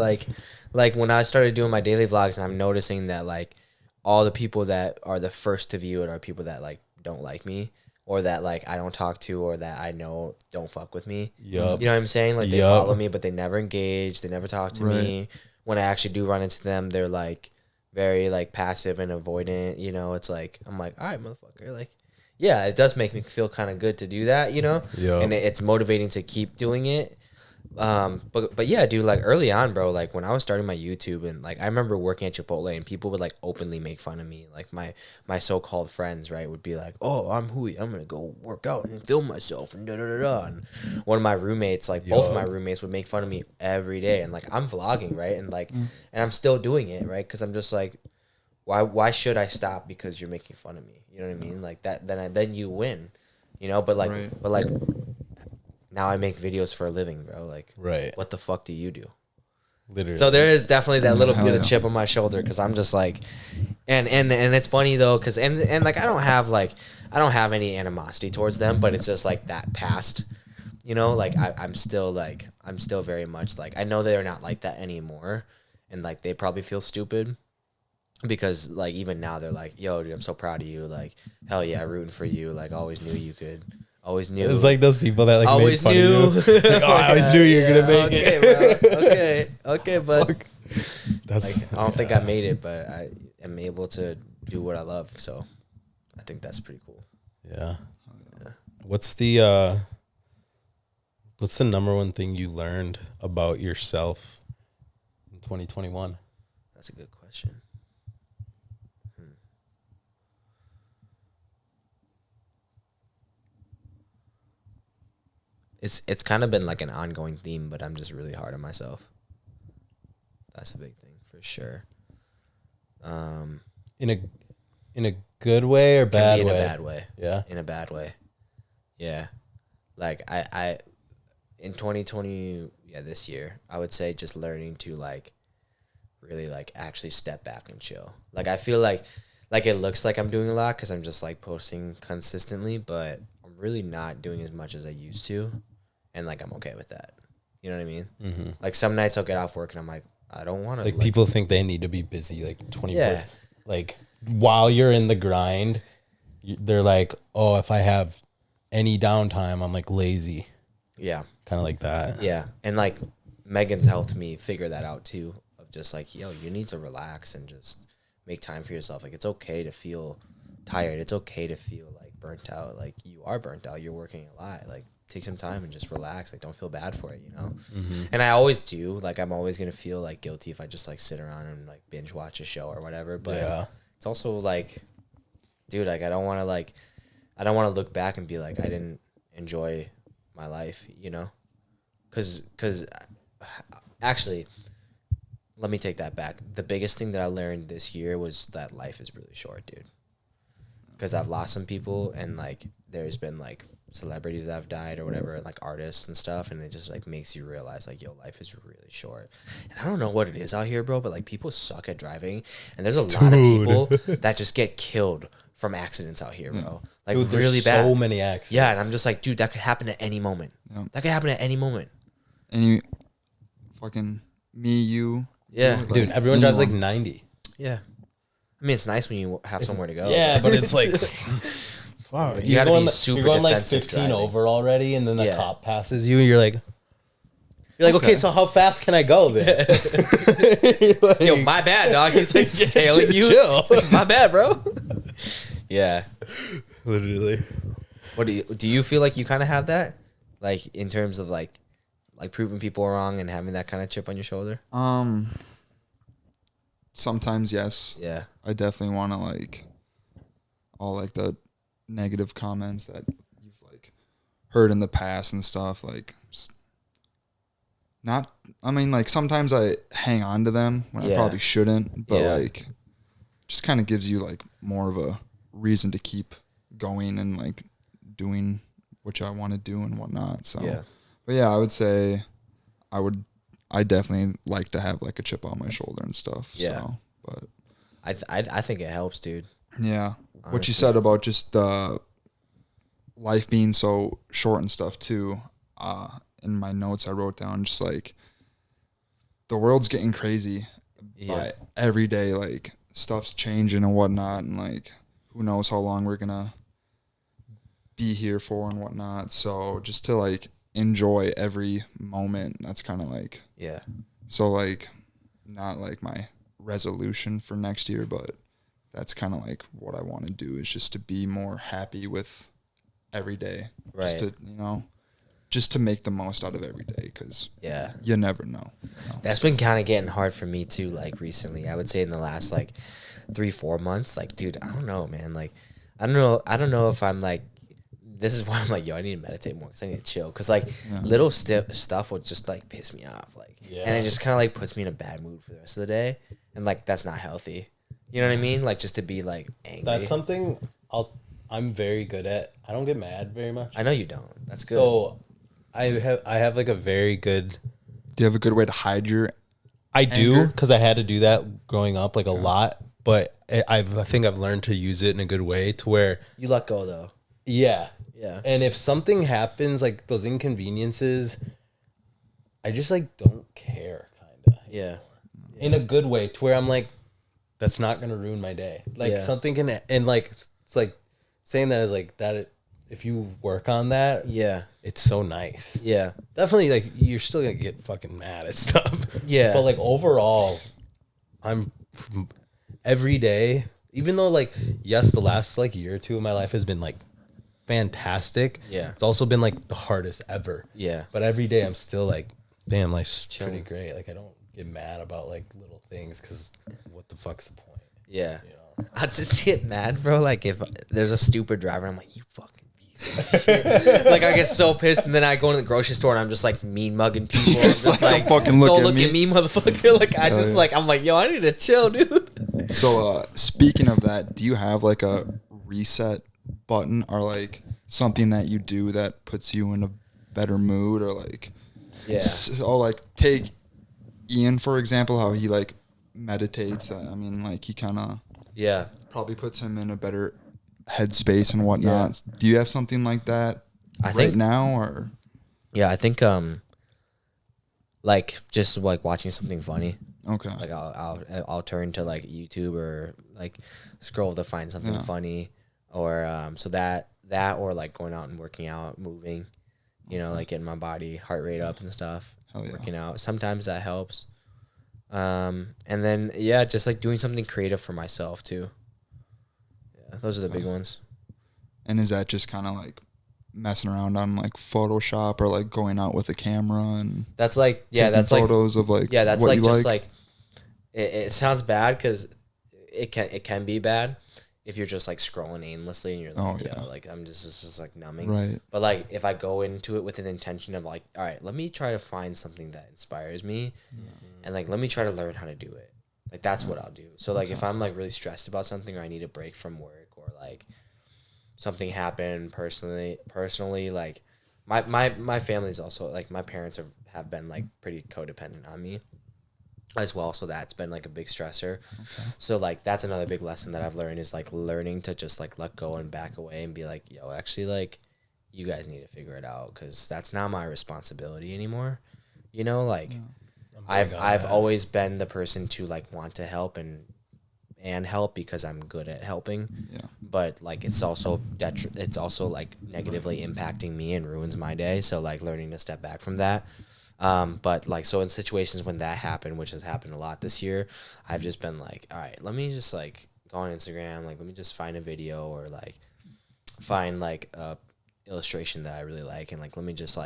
S2: Like when I started doing my daily vlogs, and I'm noticing that like all the people that are the first to view it are people that like don't like me, or that like I don't talk to, or that I know don't fuck with me.
S1: Yup.
S2: You know what I'm saying? Like they
S1: Yup.
S2: follow me, but they never engage. They never talk to me. When I actually do run into them, they're like very like passive and avoidant. You know, it's like I'm like, all right, motherfucker. Like, yeah, it does make me feel kind of good to do that. You know,
S1: Yup.
S2: and it's motivating to keep doing it. But yeah, dude, like early on, bro, like when I was starting my YouTube, and like I remember working at Chipotle and people would like openly make fun of me. Like my so-called friends, right, would be like, "Oh, I'm HUY. I'm gonna go work out and film myself." And da da da da. And one of my roommates, like both of my roommates, would make fun of me every day. And like I'm vlogging, right, and like and I'm still doing it, right, because I'm just like, why should I stop because you're making fun of me? You know what I mean? Like that, then you win, you know. But like. Now I make videos for a living, bro. Like,
S1: Right.
S2: what the fuck do you do?
S1: Literally.
S2: So there is definitely that little
S3: Hell
S2: bit
S3: yeah.
S2: of chip on my shoulder because I'm just like, and it's funny though because and like I don't have any animosity towards them, but it's just like that past, you know, like I'm still very much like I know they're not like that anymore, and like they probably feel stupid. Because like even now they're like, yo, dude, I'm so proud of you. Like, hell yeah, rooting for you. Like, always knew you could. Always knew.
S1: It's like those people that like
S2: Always
S1: made fun
S2: knew.
S1: of you. Like, oh, I always knew you were gonna make it.
S2: Bro. Okay, but
S1: That's
S2: like, I don't think I made it, but I am able to do what I love. So I think that's pretty cool.
S1: yeah. What's the number one thing you learned about yourself in 2021?
S2: That's a good question. It's kind of been like an ongoing theme, but I'm just really hard on myself. That's a big thing for sure.
S1: In a good way or bad
S2: Can be
S1: way?
S2: in a bad way.
S1: Yeah.
S2: In a bad way. Yeah. Like I in 2020, this year, I would say just learning to like really like actually step back and chill. Like I feel like it looks like I'm doing a lot because I'm just like posting consistently, but I'm really not doing as much as I used to, and like I'm okay with that. You know what I mean?
S1: Mm-hmm.
S2: Like some nights I'll get off work and I'm like, I don't want to.
S1: Like people think they need to be busy like 24.
S2: Yeah.
S1: Like while you're in the grind, they're like, oh, if I have any downtime, I'm like lazy.
S2: Yeah.
S1: Kind of like that.
S2: Yeah. And like Megan's helped me figure that out too. Of just like, yo, you need to relax and just make time for yourself. Like it's okay to feel tired. It's okay to feel like burnt out. Like you are burnt out. You're working a lot. Like take some time and just relax. Like don't feel bad for it, you know?
S1: Mm-hmm.
S2: And I always do. Like I'm always going to feel like guilty if I just like sit around and like binge watch a show or whatever. But it's also like, dude, like I don't want to look back and be like, I didn't enjoy my life, you know? Cause actually, let me take that back. The biggest thing that I learned this year was that life is really short, dude. Because I've lost some people and like there's been like celebrities that have died or whatever, like artists and stuff, and it just like makes you realize like, yo, life is really short. And I don't know what it is out here, bro, but like people suck at driving, and there's a lot of people that just get killed from accidents out here, bro. Like
S1: Dude,
S2: really bad.
S1: So many accidents.
S2: Yeah, and I'm just like, dude, that could happen at any moment.
S3: Yeah.
S2: That could happen at any moment.
S3: And you, fucking me, you.
S2: Yeah,
S3: like,
S1: Dude, everyone drives like
S3: anyone.
S1: 90.
S2: Yeah. I mean, it's nice when you have somewhere to go.
S1: Yeah, but it's like, wow,
S2: You gotta be super
S1: you're going like
S2: defensive
S1: 15
S2: driving.
S1: over already, and then the
S2: Yeah.
S1: cop passes you, and you're like, okay, so how fast can I go then? Like,
S2: Yo, my bad, dog. He's like tailing you.
S1: chill.
S2: My bad, bro. Yeah.
S1: Literally.
S2: What do you feel like you kind of have that, like in terms of like proving people wrong and having that kind of chip on your shoulder?
S3: Sometimes yes.
S2: Yeah.
S3: I definitely want to like all like the negative comments that you've like heard in the past and stuff, like not, I mean, like sometimes I hang on to them when I probably shouldn't, but like just kind of gives you like more of a reason to keep going and like doing what I want to do and whatnot. So but yeah, I would say I definitely like to have like a chip on my shoulder and stuff.
S2: Yeah.
S3: So, but
S2: I think it helps, dude.
S3: yeah.
S2: Honestly.
S3: What you said about just the life being so short and stuff too. In my notes I wrote down just like the world's getting crazy by every day, like stuff's changing and whatnot, and like who knows how long we're gonna be here for and whatnot. So just to like enjoy every moment, that's kind of like so like not like my resolution for next year, but that's kind of like what I want to do, is just to be more happy with every day, just to, you know, just to make the most out of every day, because you never know, you know.
S2: That's been kind of getting hard for me too, like recently. I would say in the last like 3-4 months, like, dude, I don't know, man. Like I don't know if I'm like, this is why I'm like, yo, I need to meditate more because I need to chill. Because like little stuff would just like piss me off, like, and it just kind of like puts me in a bad mood for the rest of the day, and like that's not healthy. You know what I mean? Like just to be like angry.
S1: That's something I'm very good at. I don't get mad very much.
S2: I know you don't. That's good.
S1: So I have like a very good.
S3: Do you have a good way to hide your
S1: I do,
S3: anger?
S1: because I had to do that growing up like a lot, but I think I've learned to use it in a good way to where
S2: you let go though.
S1: Yeah.
S2: And
S1: if something happens, like those inconveniences, I just like don't care, kind of.
S2: Yeah.
S1: In a good way, to where I'm like, that's not gonna ruin my day. Like something can, and like it's like saying that is like that. If you work on that, it's so nice.
S2: Yeah.
S1: Definitely, like you're still gonna get fucking mad at stuff.
S2: Yeah.
S1: But like overall, I'm every day, even though like yes, the last like year or two of my life has been like fantastic.
S2: Yeah.
S1: It's also been like the hardest ever.
S2: Yeah.
S1: But every day I'm still like, damn, life's
S2: Chilling.
S1: pretty great. Like I don't get mad about like little things, because what the fuck's the point?
S2: Yeah.
S1: You know?
S2: I just get mad, bro. Like if there's a stupid driver, I'm like, you fucking piece of shit. Like I get so pissed, and then I go into the grocery store and I'm just like mean mugging people. I'm just
S3: like, don't fucking look at me.
S2: motherfucker. Like I just like, I'm like, yo, I need to chill, dude.
S3: So speaking of that, do you have like a reset button, or like something that you do that puts you in a better mood, or like so like take Ian for example, how he like meditates. I mean, like he kind of probably puts him in a better headspace and whatnot. Do you have something like that
S2: I think
S3: now, or?
S2: Yeah, I think Like just like watching something funny.
S3: Okay.
S2: Like I'll turn to like YouTube or like scroll to find something funny, or so that or like going out and working out, moving, you know, like getting my body heart rate up and stuff.
S3: Hell yeah.
S2: Working out sometimes that helps. And then just like doing something creative for myself too. Yeah, those are the big ones.
S3: And is that just kind of like messing around on like Photoshop or like going out with a camera and
S2: That's like
S3: taking photos of like
S2: that's
S3: what
S2: like
S3: you
S2: just like it sounds bad because it can be bad if you're just like scrolling aimlessly and you're like, like it's just like numbing.
S3: Right.
S2: But like if I go into it with an intention of like, all right, let me try to find something that inspires me, and like let me try to learn how to do it. Like that's what I'll do. So like if I'm like really stressed about something or I need a break from work or like something happened personally, like my family's also like my parents have been like pretty codependent on me as well, so that's been like a big stressor. So like that's another big lesson that I've learned is like learning to just like let go and back away and be like, yo, actually like you guys need to figure it out because that's not my responsibility anymore, you know. Like I've always been the person to like want to help and help because I'm good at helping, but like it's also like negatively impacting me and ruins my day, so like learning to step back from that. But like, so in situations when that happened, which has happened a lot this year, I've just been like, all right, let me just like go on Instagram. Like, let me just find a video or like find like a illustration that I really like. And like, let me just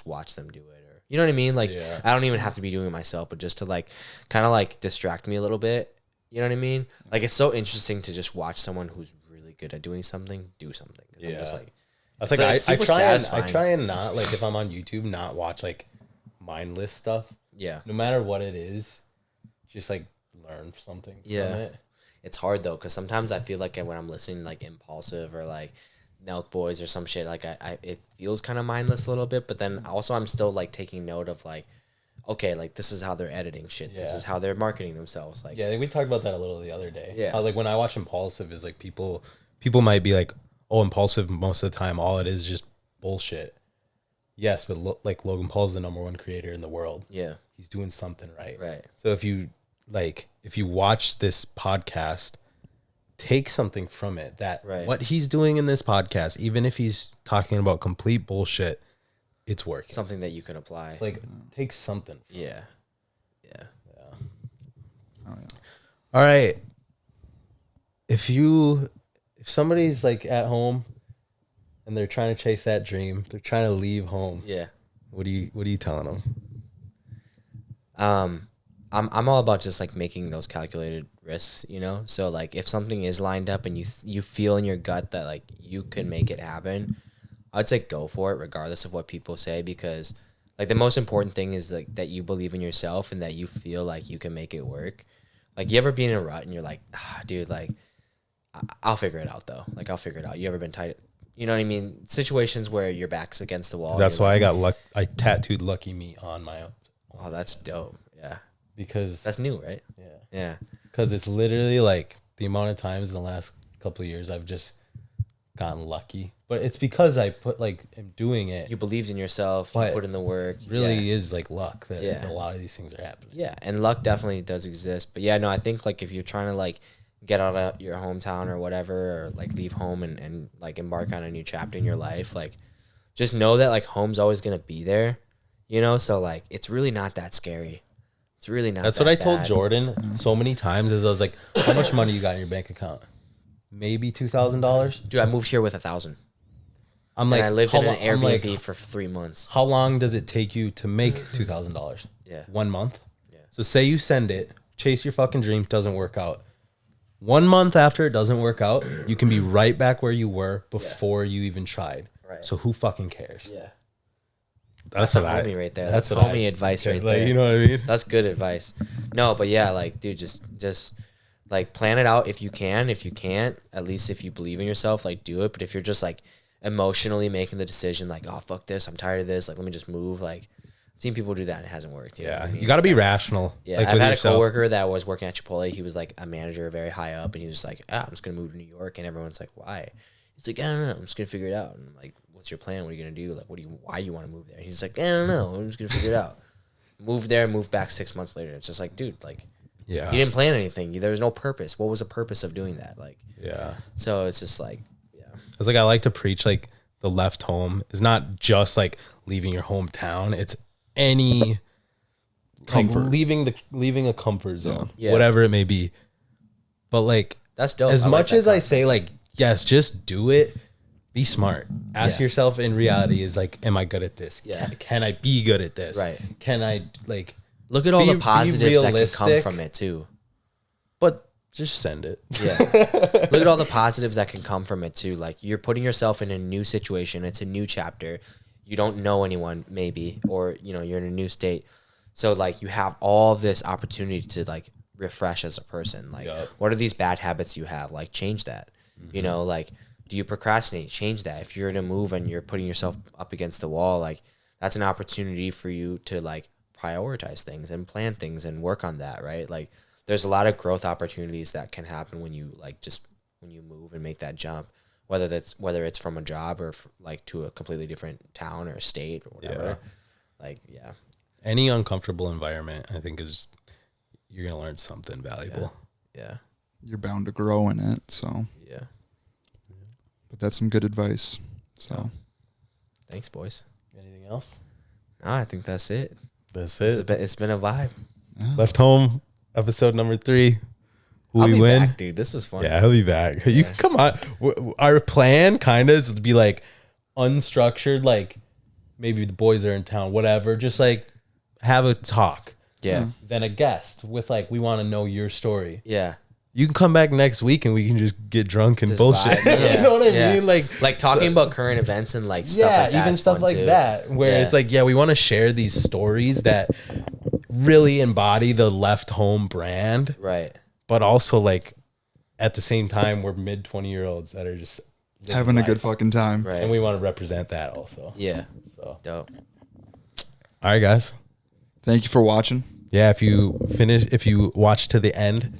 S2: watch them do it, or, you know what I mean? Like, I don't even have to be doing it myself, but just to like, kind of like distract me a little bit. You know what I mean? Like, it's so interesting to just watch someone who's really good at doing something, do something. Cause I'm just like,
S1: that's like I try and not like if I'm on YouTube, not watch like mindless stuff.
S2: Yeah.
S1: No matter what it is, just like learn something from it.
S2: It's hard though, because sometimes I feel like when I'm listening like Impulsive or like Nelk Boys or some shit, like I it feels kind of mindless a little bit, but then also I'm still like taking note of like, okay, like this is how they're editing shit. This is how they're marketing themselves. Like,
S1: I think we talked about that a little the other day.
S2: Yeah.
S1: How, like when I watch Impulsive is like people might be like, oh, Impulsive most of the time all it is just bullshit. Yes, but like Logan Paul's the #1 creator in the world.
S2: Yeah.
S1: He's doing something right.
S2: Right.
S1: So if you watch this podcast, take something from it that what he's doing in this podcast, even if he's talking about complete bullshit, it's working.
S2: Something that you can apply.
S1: It's like take something from it.
S2: Yeah.
S3: Oh yeah.
S1: All right. If somebody's like at home and they're trying to chase that dream, they're trying to leave home.
S2: Yeah.
S1: What are you telling them?
S2: I'm all about just like making those calculated risks, you know? So like if something is lined up and you feel in your gut that like you can make it happen, I'd say go for it regardless of what people say, because like the most important thing is like that you believe in yourself and that you feel like you can make it work. Like, you ever been in a rut and you're like, dude, like I'll figure it out though. Like I'll figure it out. You ever been tight? You know what I mean? Situations where your back's against the wall.
S1: That's why I tattooed Lucky Me on my own.
S2: Oh, that's dope. Yeah.
S1: Because
S2: that's new, right?
S1: Yeah.
S2: Yeah.
S1: Because it's literally like the amount of times in the last couple of years I've just gotten lucky. But it's because I am doing it.
S2: You believed in yourself, you put in the work.
S1: Really is like luck that a lot of these things are happening.
S2: Yeah, and luck definitely does exist. But yeah, no, I think like if you're trying to like get out of your hometown or whatever, or like leave home and like embark on a new chapter in your life, like just know that like home's always gonna be there, you know? So like it's really not that scary. It's really not.
S1: That's
S2: that
S1: what I
S2: bad.
S1: told Jordan so many times is I was like, how much money you got in your bank account? Maybe $2,000?
S2: Dude, I moved here with $1,000. I lived in an Airbnb for 3 months.
S1: How long does it take you to make $2,000?
S2: Yeah.
S1: 1 month?
S2: Yeah.
S1: So say you send it, chase your fucking dream, doesn't work out. 1 month after it doesn't work out, you can be right back where you were before you even tried.
S2: Right.
S1: So who fucking cares?
S2: Yeah.
S1: That's
S2: what homie right there. That's homie advice right there.
S1: You know what I mean?
S2: That's good advice. No, but yeah, like, dude, just like plan it out if you can. If you can't, at least if you believe in yourself, like do it. But if you're just like emotionally making the decision, like, oh fuck this, I'm tired of this, like let me just move. Like I've seen people do that and it hasn't worked. You know what I mean?
S1: You got to be rational.
S2: Yeah,
S1: like,
S2: I've had
S1: yourself.
S2: a coworker that was working at Chipotle. He was like a manager, very high up, and he was just like, I'm just gonna move to New York, and everyone's like, why? He's like, I don't know, I'm just gonna figure it out. And I'm like, what's your plan? What are you gonna do? Like, why do you want to move there? He's like, I don't know, I'm just gonna figure it out. moved there, moved back 6 months later. It's just like, dude, like,
S1: Yeah.
S2: you didn't plan anything. There was no purpose. What was the purpose of doing that? Like,
S1: Yeah.
S2: so it's just like, yeah.
S1: It's like I like to preach like the left home is not just like leaving your hometown. It's any
S3: Comfort.
S1: like leaving a comfort zone,
S2: Yeah.
S1: whatever it may be. But like
S2: That's dope.
S1: as
S2: I like
S1: much
S2: that
S1: as I
S2: concept.
S1: say like yes, just do it. Be smart. Ask
S2: Yeah.
S1: yourself in reality is like, am I good at this?
S2: Yeah.
S1: Can I be good at this?
S2: Right.
S1: Can I like?
S2: Look at all
S1: be
S2: the positives that can come
S1: realistic.
S2: from it too.
S1: But just send it.
S2: Yeah. Look at all the positives that can come from it too. Like, you're putting yourself in a new situation. It's a new chapter. You don't know anyone maybe, or, you know, you're in a new state. So like, you have all this opportunity to like refresh as a person. Like,
S1: Yup.
S2: what are these bad habits you have? Like, change that. You know, like, do you procrastinate? Change that. If you're in a move and you're putting yourself up against the wall, like, that's an opportunity for you to like prioritize things and plan things and work on that, right? Like, there's a lot of growth opportunities that can happen when you like just when you move and make that jump, whether it's from a job or like to a completely different town or state or whatever.
S1: Yeah.
S2: Like, yeah.
S1: Any uncomfortable environment, I think, is you're gonna learn something valuable.
S2: Yeah.
S3: You're bound to grow in it. So,
S2: Yeah.
S3: but that's some good advice. So,
S2: Thanks, boys.
S1: Anything else?
S2: No, I think that's it.
S1: That's
S2: It's been a vibe.
S1: Left Home, episode number 3. Who
S2: I'll
S1: we
S2: be
S1: win?
S2: back, dude. This was fun.
S1: Yeah, he'll be back. You come on. Our plan kind of is to be like unstructured, like maybe the boys are in town, whatever. Just like have a talk.
S2: Yeah.
S1: Then a guest with like, we want to know your story.
S2: Yeah.
S1: You can come back next week and we can just get drunk and
S2: Just
S1: bullshit.
S2: vibe. Yeah.
S1: You know what I
S2: Yeah.
S1: mean? Like
S2: Talking about current events and like stuff like that.
S1: even
S2: is
S1: stuff
S2: fun,
S1: like
S2: too.
S1: that, where
S2: Yeah.
S1: it's like, yeah, we want to share these stories that really embody the Left Home brand,
S2: Right.
S1: but also like at the same time, we're mid 20-year-olds that are just living
S3: having a good
S1: life.
S3: fucking time.
S2: Right.
S1: And we want to represent that also.
S2: Yeah.
S1: So,
S2: Dope.
S1: all right, guys.
S3: Thank you for watching.
S1: Yeah, if you watch to the end,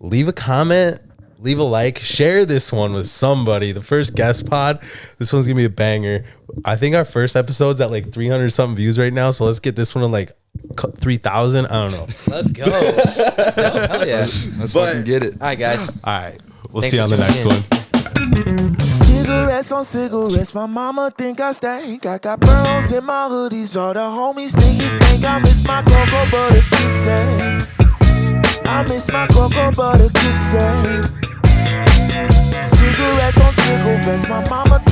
S1: leave a comment, leave a like, share this one with somebody. The first guest pod, this one's gonna be a banger. I think our first episode's at like 300 something views right now, so let's get this one to like 3,000. I don't know.
S2: Let's go. Let's go. Hell yeah.
S3: Let's fucking get it.
S2: All right, guys.
S1: All right, we'll
S2: Thanks
S1: see you
S2: for
S1: on the next
S2: tuning
S1: one.
S4: Cigarettes on cigarettes, my mama think I stink. I got pearls in my hoodies, all the homies think I miss my cocoa butter kisses. I miss my cocoa butter kisses. Cigarettes on cigarettes, my mama